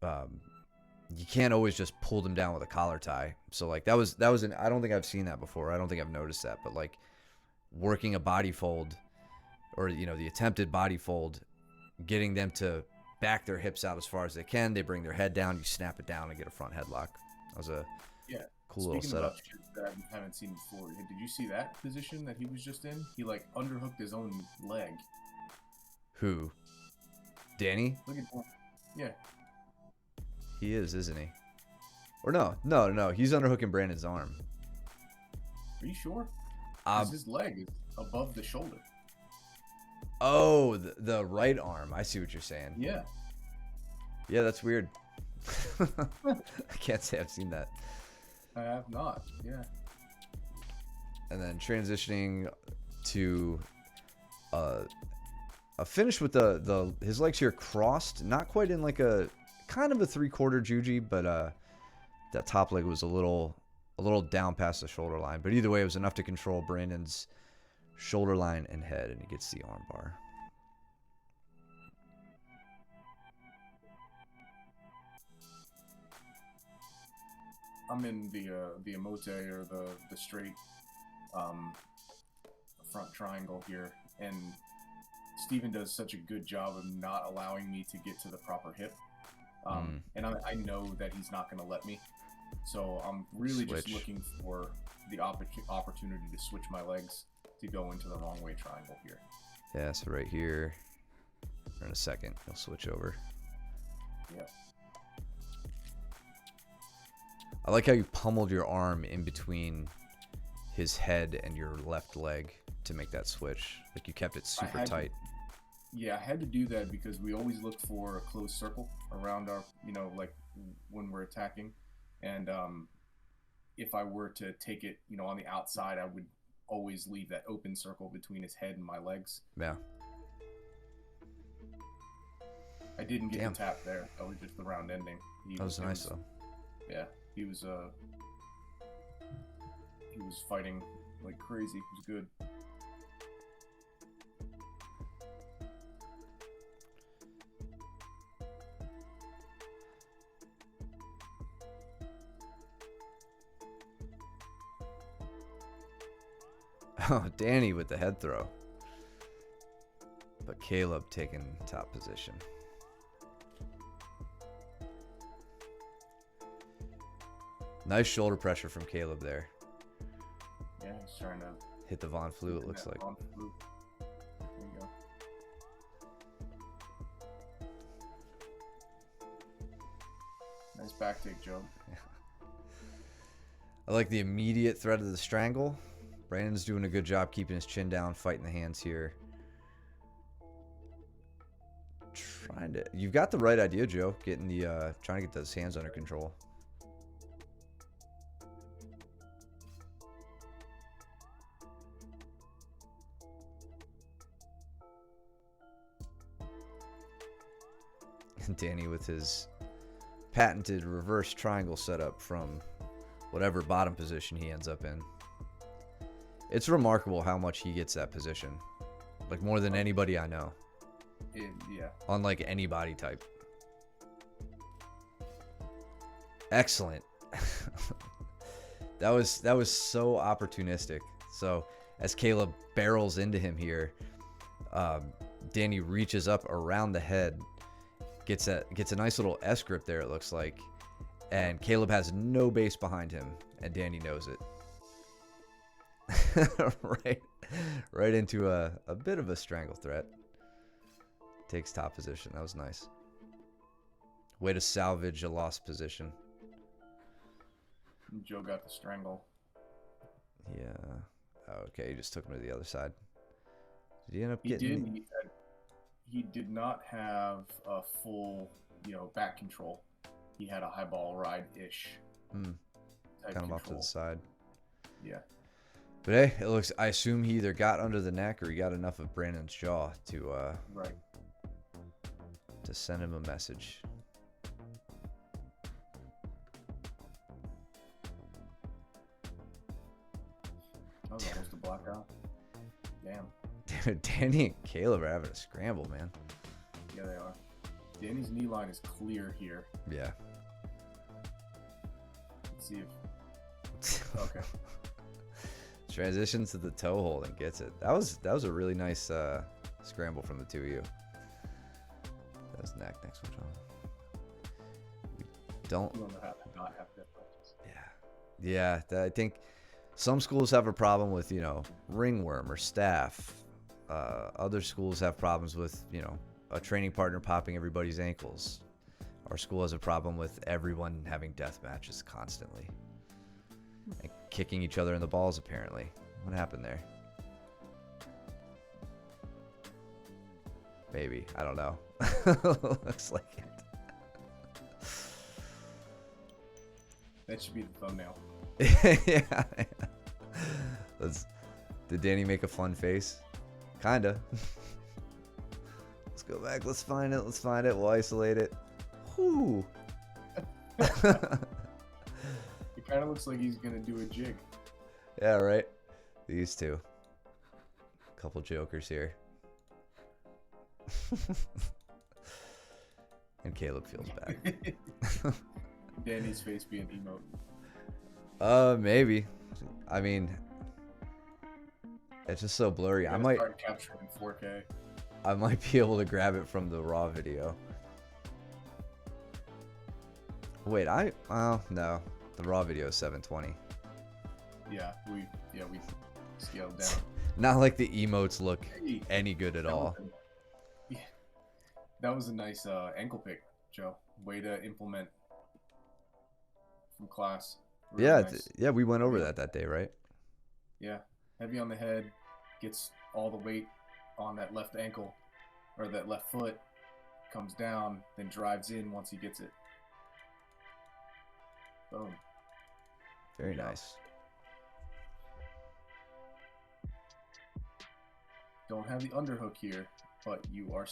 you can't always just pull them down with a collar tie. So like that was I don't think I've seen that before. I don't think I've noticed that, but like working a body fold, or the attempted body fold, getting them to back their hips out as far as they can. They bring their head down, you snap it down and get a front headlock. That was a cool little setup. Speaking about shit that I haven't seen before, did you see that position that he was just in? He like underhooked his own leg. Who? Danny? Look at that. Yeah. He is, isn't he? Or no. He's underhooking Brandon's arm. Are you sure? 'Cause his leg is above the shoulder. Oh, the right arm. I see what you're saying. Yeah. Yeah, that's weird. I can't say I've seen that. I have not. Yeah. And then transitioning to a finish with his legs here crossed, not quite in like a kind of a 3/4 juji, but that top leg was a little down past the shoulder line. But either way, it was enough to control Brandon's shoulder line and head, and he gets the arm bar. I'm in the emote, or the straight front triangle here, and Steven does such a good job of not allowing me to get to the proper hip. And I know that he's not going to let me. So I'm really just looking for the opportunity to switch my legs to go into the wrong way triangle here. Yeah, so right here, or in a second, he'll switch over. Yep. I like how you pummeled your arm in between his head and your left leg to make that switch. Like you kept it super tight. Yeah, I had to do that because we always look for a closed circle around our, like when we're attacking. And if I were to take it, on the outside, I would always leave that open circle between his head and my legs. Yeah. I didn't get the tap there. That was just the round ending. That was nice though. Yeah, he was fighting like crazy. It was good. Oh, Danny with the head throw. But Caleb taking top position. Nice shoulder pressure from Caleb there. Yeah, he's trying to hit the Von Flue, it looks like. Von Flue. There you go. Nice back take, Joe. Yeah. I like the immediate threat of the strangle. Brandon's doing a good job keeping his chin down, fighting the hands here. You've got the right idea, Joe. Getting the trying to get those hands under control. And Danny with his patented reverse triangle setup from whatever bottom position he ends up in. It's remarkable how much he gets that position. Like more than anybody I know. Yeah. On like any body type. Excellent. that was so opportunistic. So as Caleb barrels into him here, Danny reaches up around the head, gets a nice little S grip there, it looks like, and Caleb has no base behind him, and Danny knows it. right into a bit of a strangle threat. Takes top position. That was nice. Way to salvage a lost position. Joe got the strangle. Yeah. Oh, okay, he just took him to the other side. Did he end up getting... He did not have a full, back control. He had a high ball ride-ish. Kind of off to the side. Yeah. But hey, it looks... I assume he either got under the neck or he got enough of Brandon's jaw to... Right. To send him a message. That was almost a blackout. Damn. Dude, Danny and Caleb are having a scramble, man. Yeah, they are. Danny's knee line is clear here. Yeah. Let's see if... Okay. Transitions to the toe hold and gets it. That was a really nice scramble from the two of you. That was next one, John. We don't... You don't have to not have that practice. Yeah. I think some schools have a problem with, ringworm or staph. Other schools have problems with, a training partner popping everybody's ankles. Our school has a problem with everyone having death matches constantly. And kicking each other in the balls, apparently. What happened there? Maybe. I don't know. Looks like it. That should be the thumbnail. Yeah. Did Danny make a fun face? Kinda. Let's go back. Let's find it. We'll isolate it. Whoo. It kind of looks like he's gonna do a jig. Yeah, right. These two. Couple jokers here. And Caleb feels bad. Danny's face being emote. Maybe. I mean, it's just so blurry. I might start capturing in 4K. I might be able to grab it from the raw video. Wait, no. The raw video is 720. Yeah, we scaled down. Not like the emotes look Hey, any good at that was all. yeah, that was a nice ankle pick, Joe. Way to implement from class. Really Yeah, nice. yeah, we went over Heavy on, that day, right? yeah, heavy on the head, gets all the weight on that left ankle or that left foot, comes down, then drives in once he gets it. Boom. Very Good job. nice. Don't have the underhook here, but you are,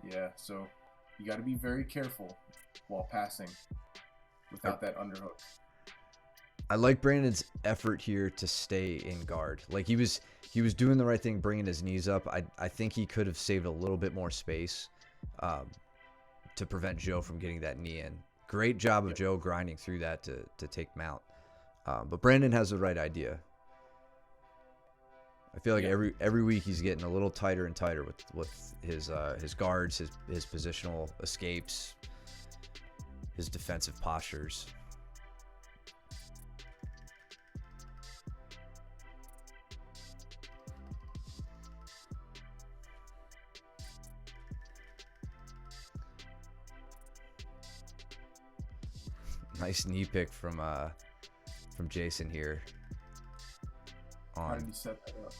yeah. So you got to be very careful while passing without that underhook. I like Brandon's effort here to stay in guard. Like he was doing the right thing, bringing his knees up. I think he could have saved a little bit more space to prevent Joe from getting that knee in. Great job of Joe grinding through that to take mount. But Brandon has the right idea. I feel like every week he's getting a little tighter and tighter with his guards, his positional escapes, his defensive postures. Nice knee pick from Jason here. How did he set that up?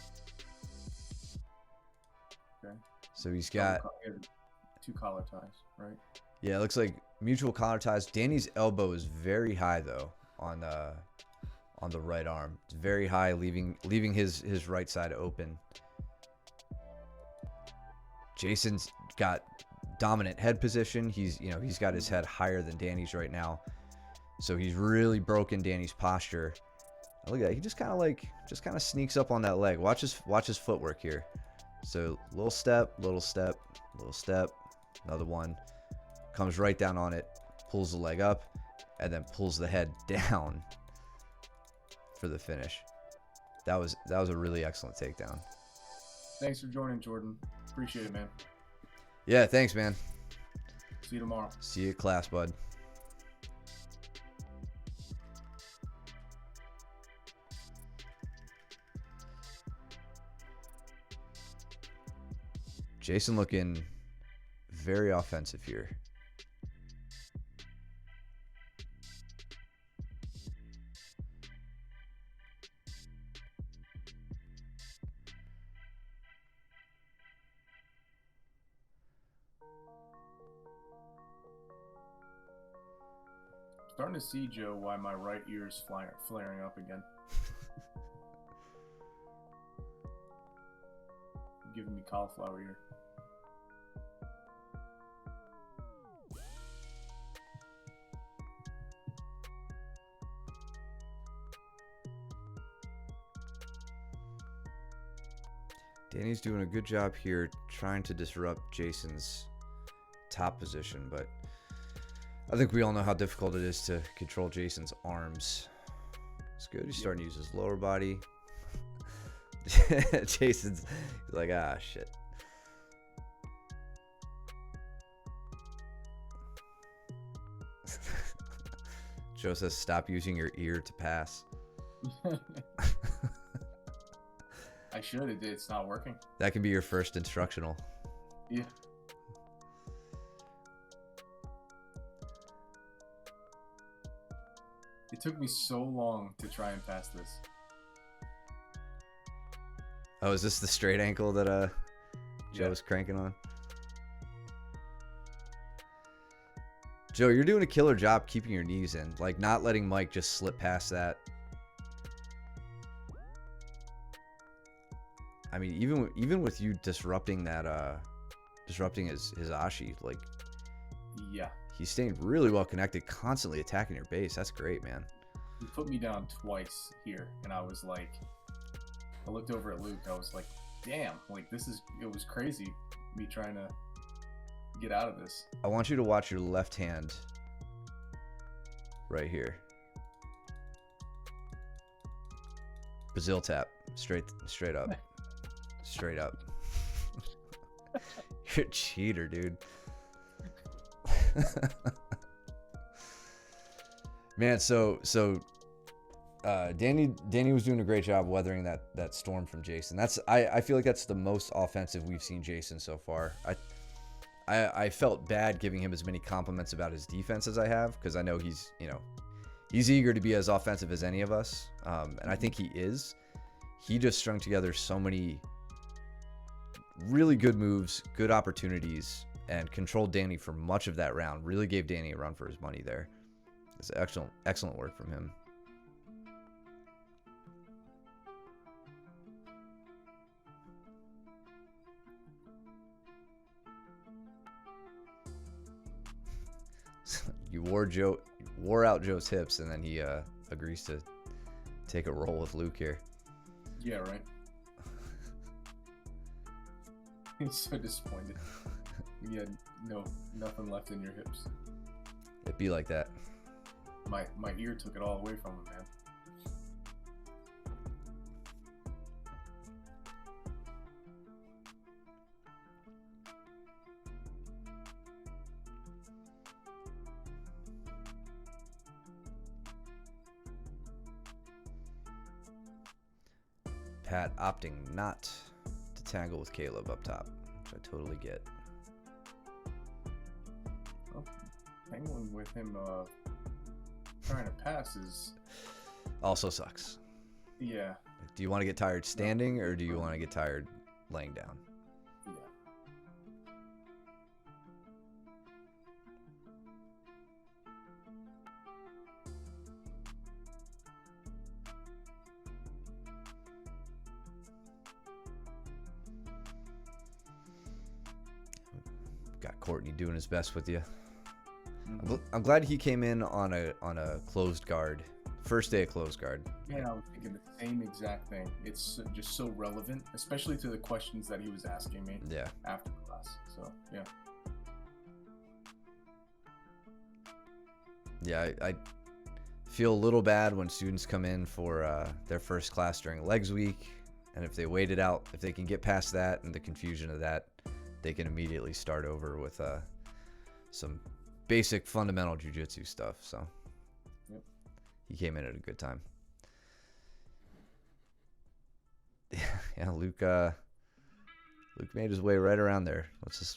Okay. So he's got two collar ties, right? Yeah, it looks like mutual collar ties. Danny's elbow is very high though on the right arm. It's very high, leaving his right side open. Jason's got dominant head position. He's got his head higher than Danny's right now. So he's really broken Danny's posture. Look at that. He just kind of sneaks up on that leg. Watch his footwork here. So little step, little step, little step, another one. Comes right down on it, pulls the leg up, and then pulls the head down for the finish. That was a really excellent takedown. Thanks for joining, Jordan. Appreciate it, man. Yeah, thanks, man. See you tomorrow. See you at class, bud. Jason looking very offensive here. Starting to see, Joe, why my right ear is flaring up again. Giving me cauliflower ear. Danny's doing a good job here trying to disrupt Jason's top position, but I think we all know how difficult it is to control Jason's arms. It's good. He's starting to use his lower body. Jason's like, ah, shit. Joe says, stop using your ear to pass. I should. It's not working. That can be your first instructional. Yeah. It took me so long to try and pass this. Oh, is this the straight ankle that Joe was cranking on? Joe, you're doing a killer job keeping your knees in, like not letting Mike just slip past that. I mean, even with you disrupting that, disrupting his ashi, like, yeah, he's staying really well connected, constantly attacking your base. That's great, man. He put me down twice here, and I was like, I looked over at Luke. I was like, damn, like it was crazy, me trying to get out of this. I want you to watch your left hand right here. Brazil tap, straight up. Straight up. You're a cheater, dude. Man, so Danny was doing a great job weathering that storm from Jason. I feel like that's the most offensive we've seen Jason so far. I felt bad giving him as many compliments about his defense as I have, because I know he's eager to be as offensive as any of us, and I think he is. He just strung together so many really good moves, good opportunities, and controlled Danny for much of that round. Really gave Danny a run for his money there. It's excellent work from him. You wore out Joe's hips, and then he agrees to take a roll with Luke here. Yeah, right. He's so disappointed. You had nothing left in your hips. It'd be like that. My ear took it all away from him, man. Pat opting not to tangle with Caleb up top, which I totally get. Well, tangling with him trying to pass is also sucks. Yeah. Do you want to get tired standing, or do you want to get tired laying down? Yeah. Got Courtney doing his best with you. I'm glad he came in on a closed guard. First day of closed guard. Yeah, I was thinking the same exact thing. It's just so relevant, especially to the questions that he was asking me after class. So, yeah. Yeah, I feel a little bad when students come in for their first class during legs week, and if they wait it out, if they can get past that and the confusion of that, they can immediately start over with some basic fundamental jiu-jitsu stuff. So he came in at a good time. Yeah, Luke made his way right around there.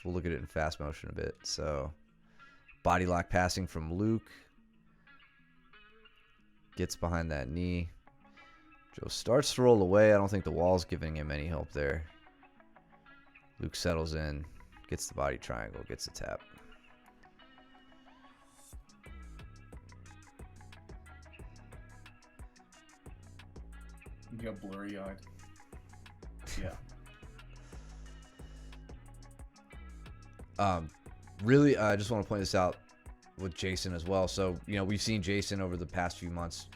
We'll look at it in fast motion a bit. So body lock passing from Luke. Gets behind that knee. Joe starts to roll away. I don't think the wall's giving him any help there. Luke settles in, gets the body triangle, gets the tap. You got blurry-eyed. Yeah. Really, I just want to point this out with Jason as well. So, we've seen Jason over the past few months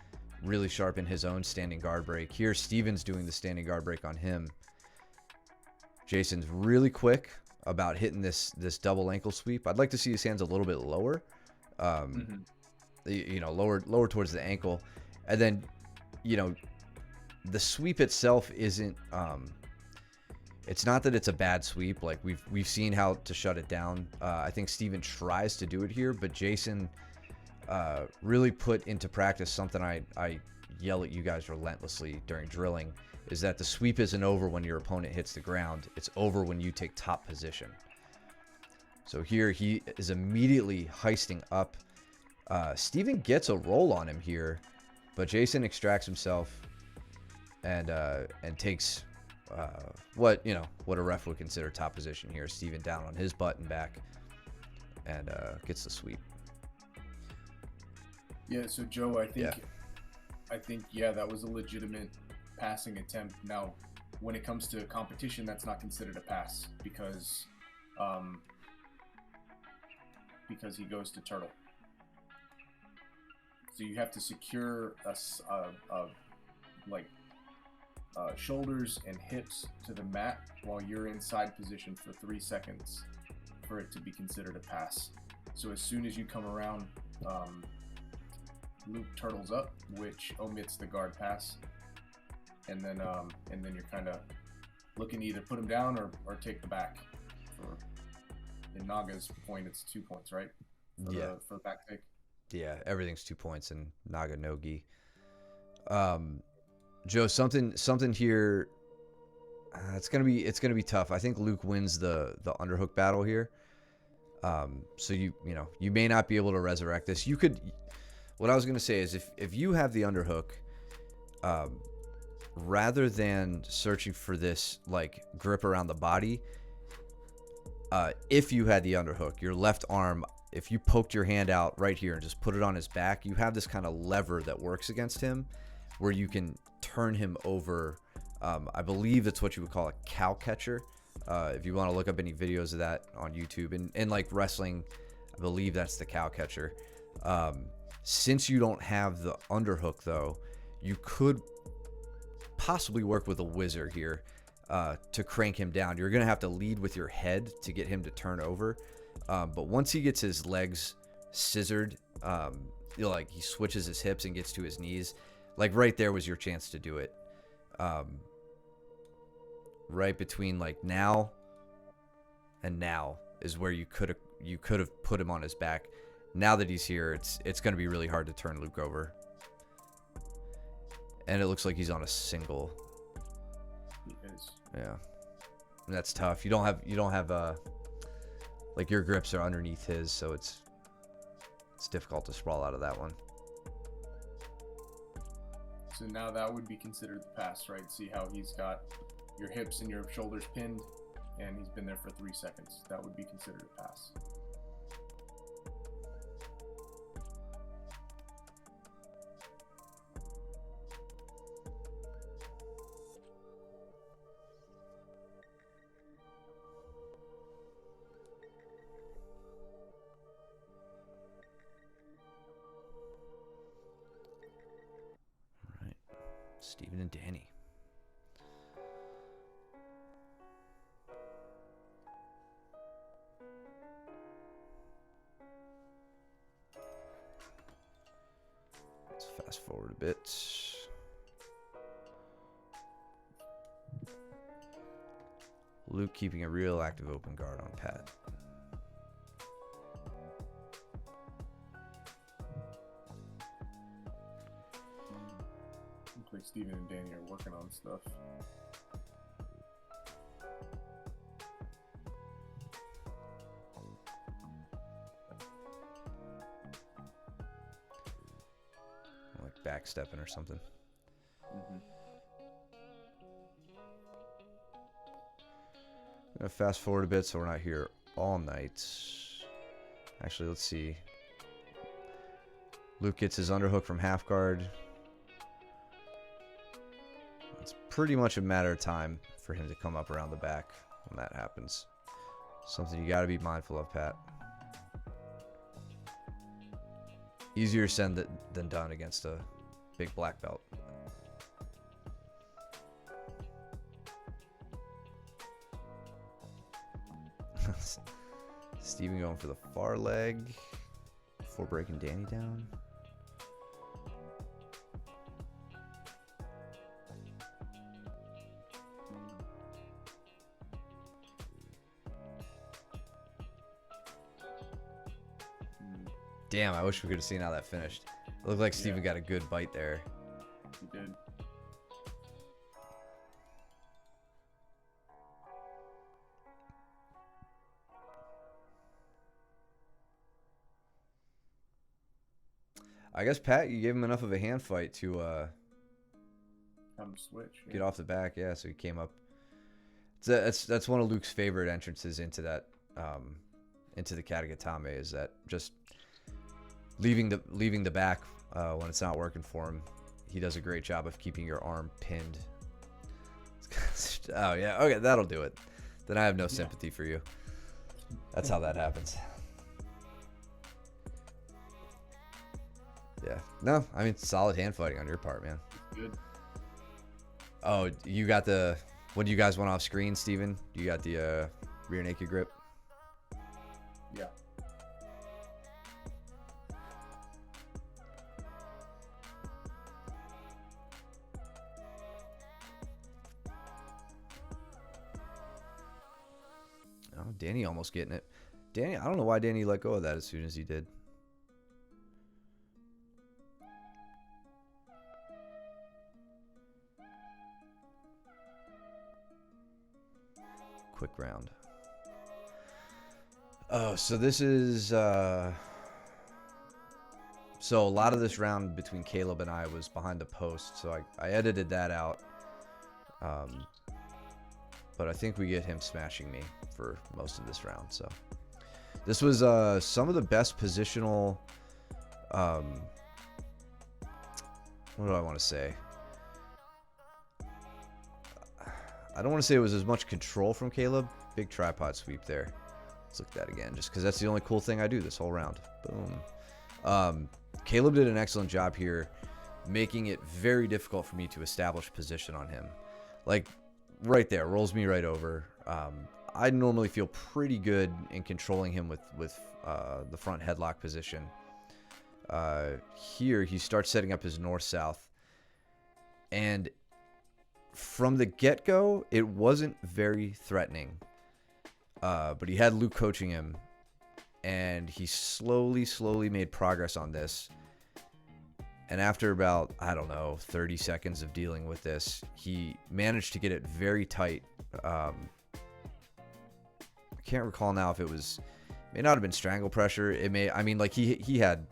really sharpen his own standing guard break. Here, Steven's doing the standing guard break on him. Jason's really quick about hitting this double ankle sweep. I'd like to see his hands a little bit lower, lower towards the ankle, and then, the sweep itself isn't. It's not that it's a bad sweep. Like we've seen how to shut it down. I think Steven tries to do it here, but Jason really put into practice something I yell at you guys relentlessly during drilling, is that the sweep isn't over when your opponent hits the ground. It's over when you take top position. So here he is immediately heisting up. Steven gets a roll on him here, but Jason extracts himself and takes what a ref would consider top position here. Steven down on his butt and back, and gets the sweep. Yeah. So Joe, I think that was a legitimate passing attempt. Now, when it comes to competition, that's not considered a pass because he goes to turtle. So you have to secure shoulders and hips to the mat while you're in side position for 3 seconds for it to be considered a pass. So as soon as you come around, Luke turtles up, which omits the guard pass, and then you're kind of looking to either put him down or take the back. In Naga's point, it's 2 points, right? For the back take. Yeah, everything's 2 points in Naga no gi. Joe, something here. It's gonna be tough. I think Luke wins the underhook battle here. So you know you may not be able to resurrect this. You could. What I was gonna say is if you have the underhook, rather than searching for this like grip around the body, if you had the underhook, your left arm, if you poked your hand out right here and just put it on his back, you have this kind of lever that works against him, where you can turn him over. I believe that's what you would call a cow catcher. If you want to look up any videos of that on YouTube, and like wrestling, I believe that's the cow catcher. Since you don't have the underhook though, you could possibly work with a wizard here to crank him down. You're gonna have to lead with your head to get him to turn over, but once he gets his legs scissored, like he switches his hips and gets to his knees, like right there was your chance to do it. Right between like now and now is where you could have put him on his back. Now that he's here, it's going to be really hard to turn Luke over. And it looks like he's on a single. He is. Yeah. And that's tough. You don't have like your grips are underneath his, so it's difficult to sprawl out of that one. So now that would be considered the pass, right? See how he's got your hips and your shoulders pinned, and he's been there for 3 seconds. That would be considered a pass. Steven and Danny. Let's fast forward a bit. Luke keeping a real active open guard on Pat. Like Steven and Danny are working on stuff. Like backstepping or something. Mm-hmm. I'm gonna fast forward a bit so we're not here all night. Actually, let's see. Luke gets his underhook from half guard. It's pretty much a matter of time for him to come up around the back when that happens. Something you got to be mindful of, Pat. Easier said than done against a big black belt. Steven going for the far leg before breaking Danny down. Damn, I wish we could have seen how that finished. It looked like Steven got a good bite there. He did. I guess, Pat, you gave him enough of a hand fight to Have him switch. get off the back. Yeah, so he came up. That's one of Luke's favorite entrances into that into the Katagatame, is that just leaving the back when it's not working for him. He does a great job of keeping your arm pinned. Oh yeah, okay, that'll do it. Then I have no sympathy for you. That's how that happens. Yeah, no, I mean, solid hand fighting on your part, man. Good. Oh, you got the. What do you guys want off screen, Steven? You got the rear naked grip? Yeah. Oh, Danny almost getting it. Danny, I don't know why Danny let go of that as soon as he did. quick round. Oh, so this is so a lot of this round between Caleb and I was behind the post, so I edited that out. But I think we get him smashing me for most of this round. So this was some of the best positional. What do I want to say? I don't want to say it was as much control from Caleb. Big tripod sweep there. Let's look at that again, just because that's the only cool thing I do this whole round. Boom. Caleb did an excellent job here, making it very difficult for me to establish position on him. Like, right there, rolls me right over. I normally feel pretty good in controlling him with the front headlock position. Here, he starts setting up his north-south. And from the get-go, it wasn't very threatening. But he had Luke coaching him, and he slowly made progress on this. And after about, I don't know, 30 seconds of dealing with this, he managed to get it very tight. I can't recall now if it may not have been strangle pressure. It may, I mean, like he had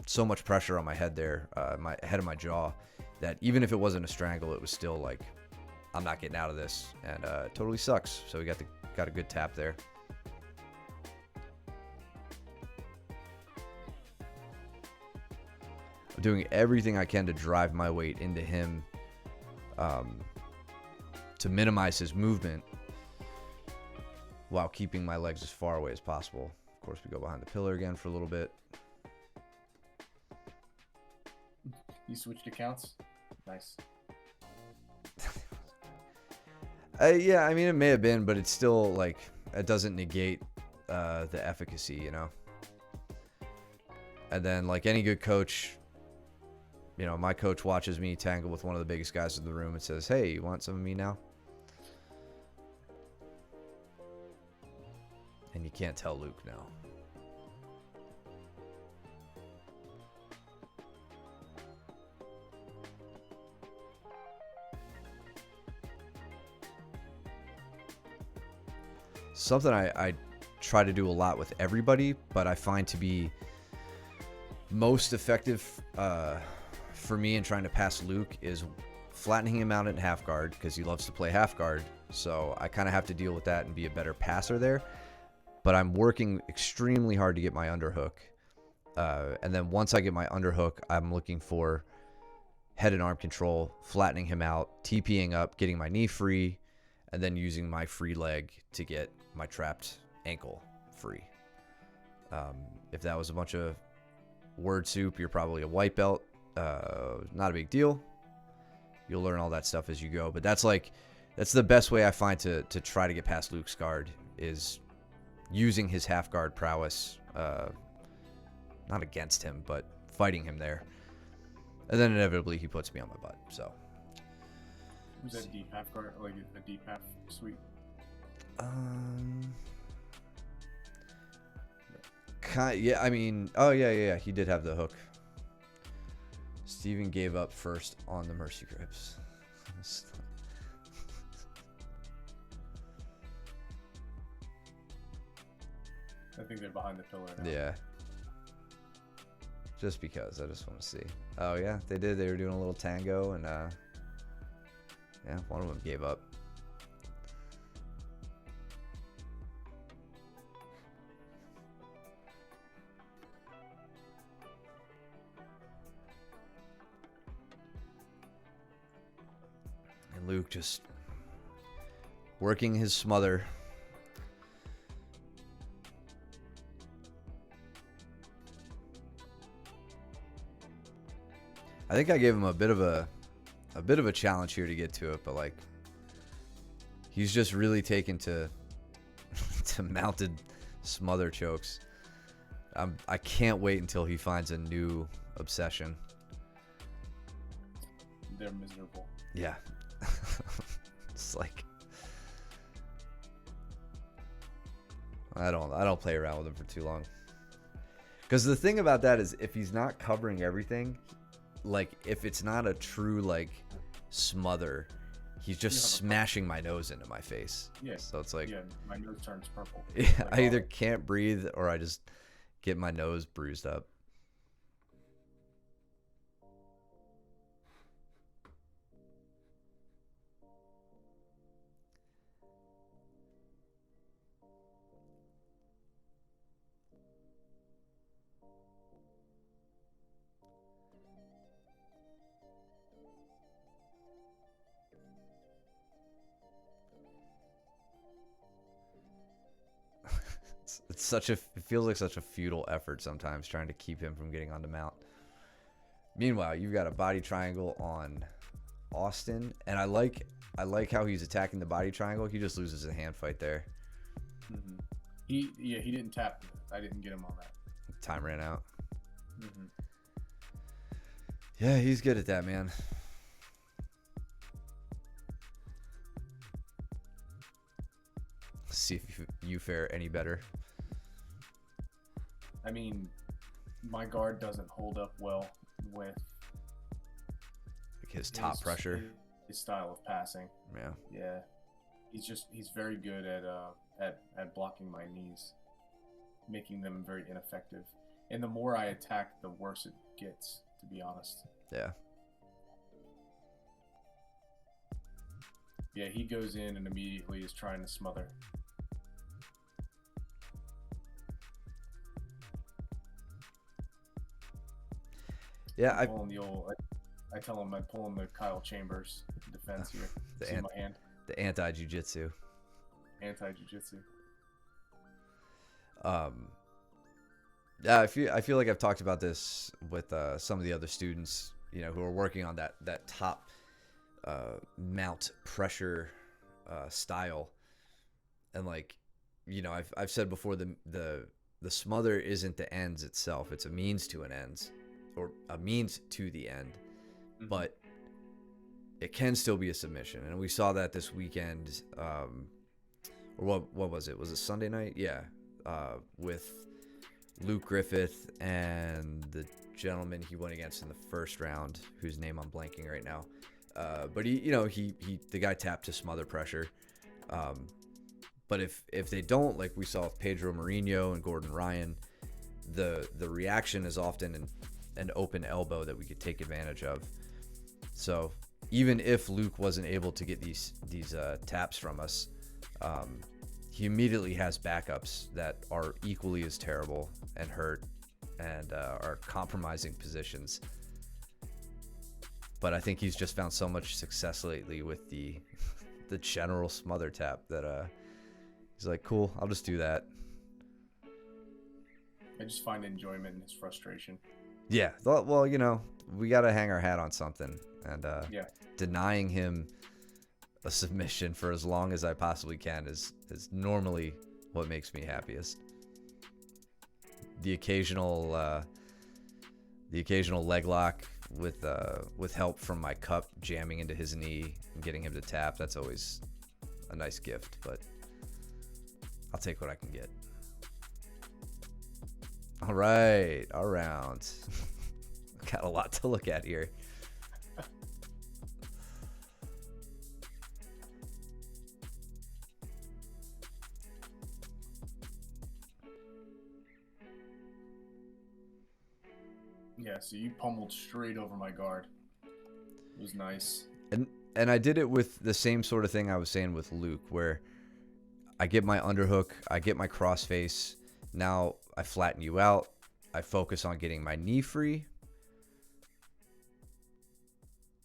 so much pressure on my head there, my head of my jaw, that even if it wasn't a strangle, it was still like, I'm not getting out of this, and it totally sucks. So we got a good tap there. I'm doing everything I can to drive my weight into him, to minimize his movement while keeping my legs as far away as possible. Of course, we go behind the pillar again for a little bit. You switched accounts? Nice. Yeah, I mean, it may have been, but it's still, like, it doesn't negate the efficacy, you know? And then, like any good coach, you know, my coach watches me tangle with one of the biggest guys in the room and says, hey, you want some of me now? And you can't tell Luke now. Something I try to do a lot with everybody, but I find to be most effective for me in trying to pass Luke is flattening him out in half guard, because he loves to play half guard. So I kind of have to deal with that and be a better passer there. But I'm working extremely hard to get my underhook. And then once I get my underhook, I'm looking for head and arm control, flattening him out, TPing up, getting my knee free, and then using my free leg to get my trapped ankle free. If that was a bunch of word soup, you're probably a white belt. Not a big deal. You'll learn all that stuff as you go. But that's the best way I find to try to get past Luke's guard, is using his half guard prowess, not against him, but fighting him there. And then inevitably he puts me on my butt. So was that deep half guard, like a deep half sweep? Yeah, I mean, oh yeah, he did have the hook. Steven gave up first on the mercy grips. I think they're behind the pillar now. Yeah. Just because, I just want to see. Oh yeah, they did. They were doing a little tango, and yeah, one of them gave up. And Luke just working his smother. I think I gave him a bit of a challenge here to get to it, but like he's just really taken to mounted smother chokes. I can't wait until he finds a new obsession. They're miserable. Yeah. It's like I don't play around with him for too long. Because the thing about that is, if he's not covering everything, like if it's not a true like smother, he's just smashing my nose into my face. Yeah. So it's like, yeah, my nose turns purple. yeah, Like, I either can't breathe or I just get my nose bruised up. It's such a, it feels like such a futile effort sometimes trying to keep him from getting on the mount. Meanwhile, you've got a body triangle on Austin, and I like how he's attacking the body triangle. He just loses a hand fight there. He didn't tap. I didn't get him on that. Time ran out. Yeah, he's good at that, man. See if you fare any better. I mean, my guard doesn't hold up well with Like his top pressure. His style of passing. Yeah. Yeah. He's very good at blocking my knees, making them very ineffective. And the more I attack, the worse it gets, to be honest. Yeah. Yeah, he goes in and immediately is trying to smother. Yeah, I tell him I'm pulling the Kyle Chambers defense here. See my hand? The anti-jiu-jitsu. Anti-jiu-jitsu. Yeah, I feel like I've talked about this with some of the other students, you know, who are working on that top mount pressure style, and like, you know, I've said before, the smother isn't the ends itself; it's a means to an ends, or a means to the end, but it can still be a submission, and we saw that this weekend. Or what was it? Was it Sunday night? Yeah, with Luke Griffith and the gentleman he went against in the first round, whose name I'm blanking right now. But the guy tapped to smother pressure. But if they don't, like we saw with Pedro Mourinho and Gordon Ryan, the reaction is often an open elbow that we could take advantage of. So even if Luke wasn't able to get these taps from us, he immediately has backups that are equally as terrible and hurt and are compromising positions. But I think he's just found so much success lately with the general smother tap that he's like, cool, I'll just do that. I just find enjoyment in his frustration. Yeah, well, you know, we got to hang our hat on something, and denying him a submission for as long as I possibly can is normally what makes me happiest. The occasional leg lock with help from my cup jamming into his knee and getting him to tap, that's always a nice gift, but I'll take what I can get. All right, our round. Got a lot to look at here. Yeah, so you pummeled straight over my guard. It was nice. And I did it with the same sort of thing I was saying with Luke, where I get my underhook, I get my crossface. Now I flatten you out. I focus on getting my knee free.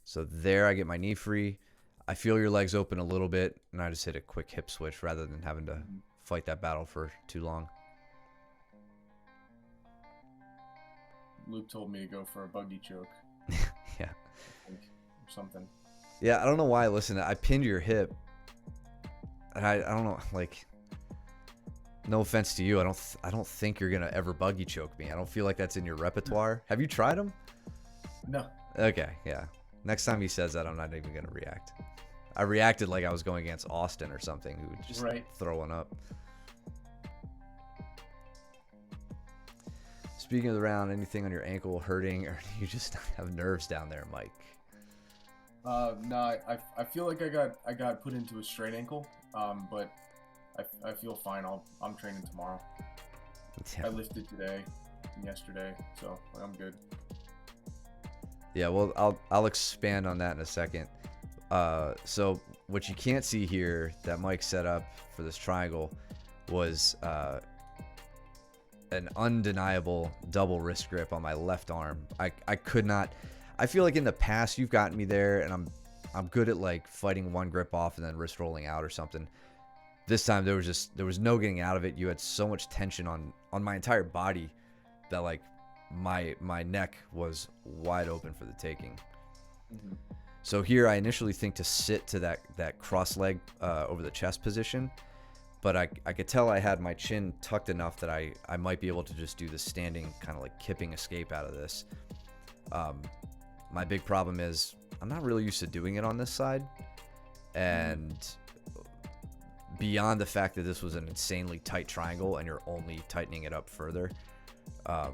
So there I get my knee free. I feel your legs open a little bit, and I just hit a quick hip switch rather than having to fight that battle for too long. Luke told me to go for a buggy choke. Yeah. Or something. Yeah, I don't know why. Listen, I pinned your hip. And I don't know, like, no offense to you, I don't think you're gonna ever buggy choke me. I don't feel like that's in your repertoire. Have you tried them? No. Okay, yeah. Next time he says that, I'm not even gonna react. I reacted like I was going against Austin or something, who would just throw one up. Speaking of the round, anything on your ankle hurting, or do you just have nerves down there, Mike? No, I feel like I got put into a straight ankle. But I feel fine. I'm training tomorrow. Yeah. I lifted today and yesterday, so I'm good. Yeah, well, I'll expand on that in a second. So what you can't see here that Mike set up for this triangle was an undeniable double wrist grip on my left arm. I could not. I feel like in the past you've gotten me there, and I'm good at like fighting one grip off and then wrist rolling out or something. This time there was no getting out of it. You had so much tension on my entire body that like my neck was wide open for the taking. Mm-hmm. So here I initially think to sit to that cross leg over the chest position, but I could tell I had my chin tucked enough that I might be able to just do the standing kind of like kipping escape out of this. My big problem is I'm not really used to doing it on this side, and beyond the fact that this was an insanely tight triangle and you're only tightening it up further, I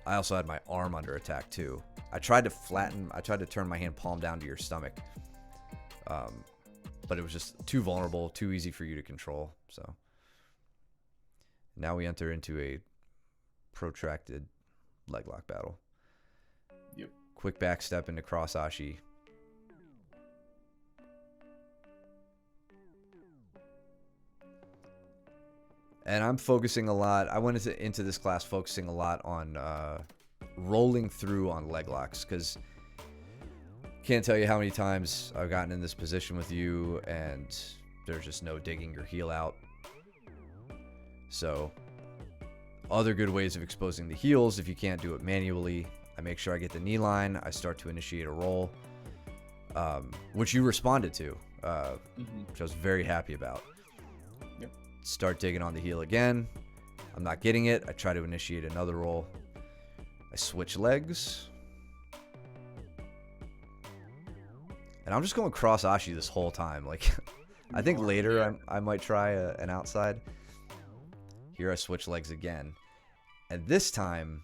also had my arm under attack too. I tried to turn my hand palm down to your stomach, but it was just too vulnerable, too easy for you to control. So now we enter into a protracted leg lock battle. Yep. Quick back step into cross ashi. And I'm focusing a lot. I went into this class focusing a lot on rolling through on leg locks, because can't tell you how many times I've gotten in this position with you and there's just no digging your heel out. So other good ways of exposing the heels, if you can't do it manually, I make sure I get the knee line. I start to initiate a roll, which you responded to, which I was very happy about. Yep. Start digging on the heel again. I'm not getting it. I try to initiate another roll. I switch legs. And I'm just going cross ashi this whole time. Like, I think later I might try an outside. Here I switch legs again. And this time,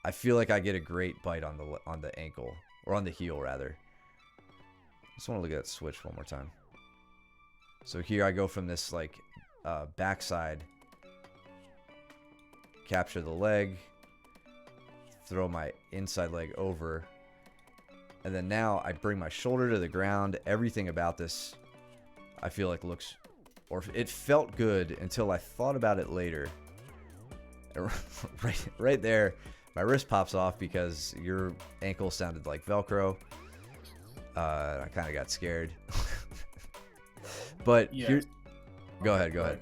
I feel like I get a great bite on the ankle. Or on the heel, rather. Just want to look at that switch one more time. So here I go from this, like, backside. Capture the leg. Throw my inside leg over. And then now I bring my shoulder to the ground. Everything about this, I feel like looks, or it felt good until I thought about it later. Right there, my wrist pops off because your ankle sounded like Velcro. I kind of got scared. But Yeah. here, go ahead.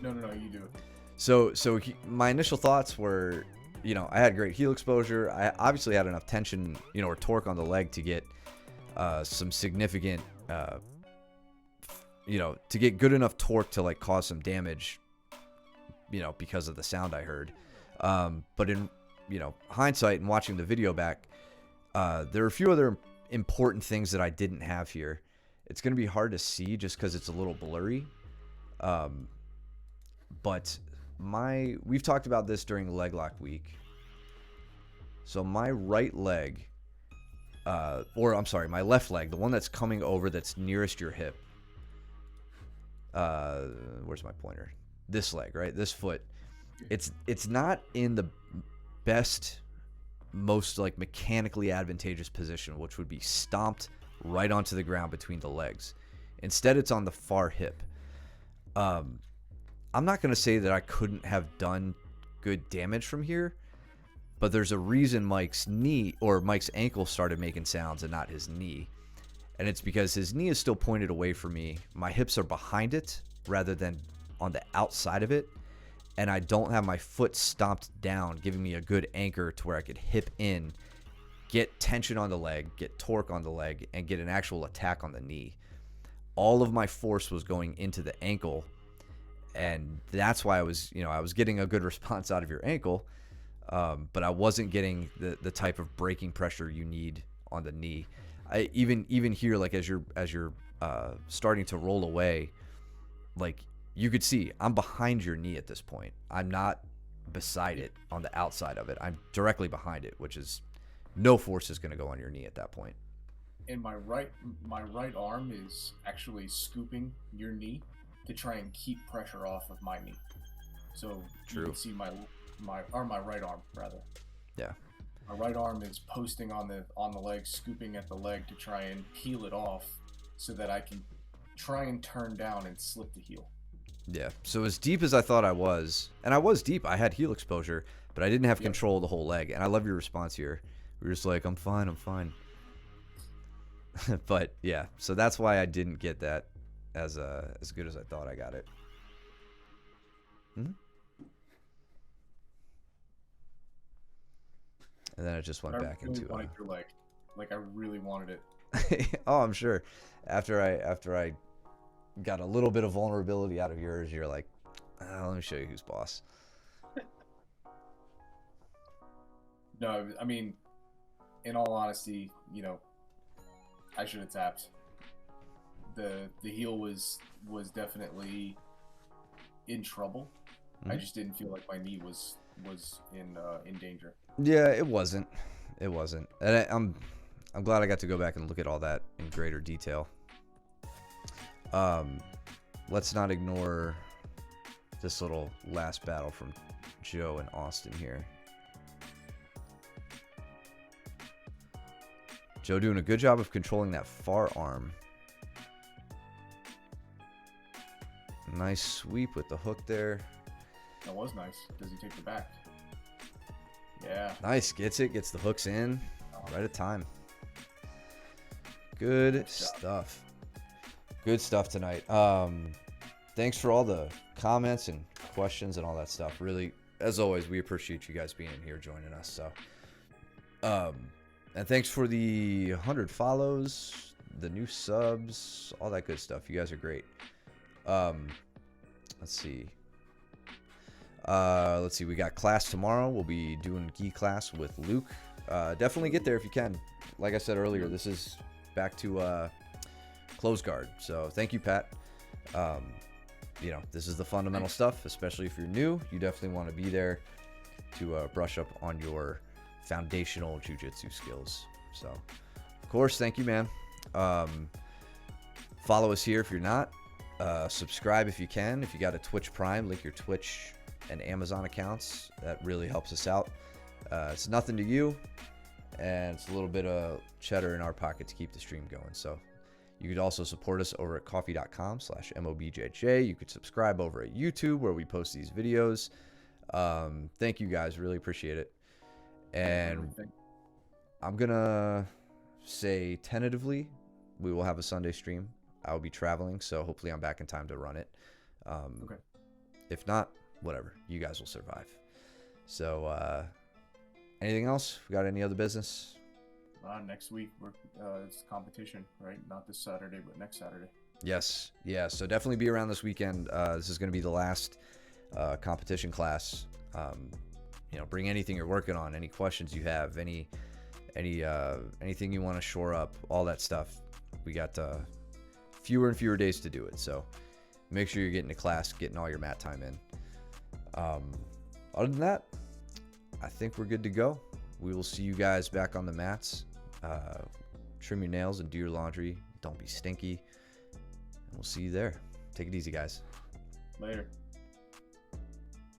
No, you do it. So my initial thoughts were, you know, I had great heel exposure. I obviously had enough tension, you know, or torque on the leg to get some significant, you know, to get good enough torque to like cause some damage, you know, because of the sound I heard. But in, you know, hindsight and watching the video back, there are a few other important things that I didn't have here. It's going to be hard to see just because it's a little blurry. But we've talked about this during leg lock week. So my right leg, my left leg, the one that's coming over that's nearest your hip. Where's my pointer? This leg, right? This foot. It's not in the best, most like mechanically advantageous position, which would be stomped right onto the ground between the legs. Instead, it's on the far hip. I'm not going to say that I couldn't have done good damage from here, but there's a reason Mike's ankle started making sounds and not his knee. And it's because his knee is still pointed away from me. My hips are behind it rather than on the outside of it. And I don't have my foot stomped down, giving me a good anchor to where I could hip in, get tension on the leg, get torque on the leg, and get an actual attack on the knee. All of my force was going into the ankle. And that's why I was getting a good response out of your ankle, but I wasn't getting the type of braking pressure you need on the knee. Even here, like as you're starting to roll away, like you could see I'm behind your knee at this point. I'm not beside it on the outside of it. I'm directly behind it, which is no force is going to go on your knee at that point. and my right arm is actually scooping your knee to try and keep pressure off of my knee. So you True. can see my right arm rather. Yeah. My right arm is posting on the leg, scooping at the leg to try and peel it off, so that I can try and turn down and slip the heel. Yeah. So as deep as I thought I was, and I was deep, I had heel exposure, but I didn't have Yep. control of the whole leg. And I love your response here. We were just like, I'm fine, I'm fine. But yeah, so that's why I didn't get that as good as I thought I got it. And then it just went back really into wanted your leg. Like I really wanted it. Oh, I'm sure. After I got a little bit of vulnerability out of yours, you're like, let me show you who's boss. No, I mean, in all honesty, I should have tapped. The heel was definitely in trouble. I just didn't feel like my knee was in danger. Yeah, it wasn't. It wasn't. And I'm glad I got to go back and look at all that in greater detail. Let's not ignore this little last battle from Joe and Austin here. Joe doing a good job of controlling that far arm. Nice sweep with the hook there. That was nice. Does he take the back? Yeah. Nice. Gets the hooks in. Right at time. Good stuff. Good stuff tonight. Thanks for all the comments and questions and all that stuff. Really, as always, we appreciate you guys being in here joining us. So, and thanks for the 100 follows, the new subs, all that good stuff. You guys are great. Let's see. We got class tomorrow. We'll be doing gi class with Luke. Definitely get there if you can. Like I said earlier, this is back to close guard. So thank you, Pat. This is the fundamental stuff, especially if you're new. You definitely want to be there to brush up on your foundational jiu-jitsu skills. So, of course, thank you, man. Follow us here if you're not. Subscribe if you can. If you got a Twitch Prime, link your Twitch and Amazon accounts. That really helps us out. It's nothing to you, and it's a little bit of cheddar in our pocket to keep the stream going. So you could also support us over at coffee.com/MOBJJ. You could subscribe over at YouTube where we post these videos. Thank you guys. Really appreciate it. And I'm going to say tentatively we will have a Sunday stream. I'll be traveling, so hopefully I'm back in time to run it. Okay. If not, whatever. You guys will survive. So, anything else? We got any other business? Next week, it's competition, right? Not this Saturday, but next Saturday. Yes. Yeah, so definitely be around this weekend. This is going to be the last competition class. Bring anything you're working on, any questions you have, anything you want to shore up, all that stuff. We got fewer and fewer days to do it, so make sure you're getting to class, getting all your mat time in. Other than that, I think we're good to go. We will see you guys back on the mats. Trim your nails and do your laundry. Don't be stinky. And we'll see you there. Take it easy, guys. Later.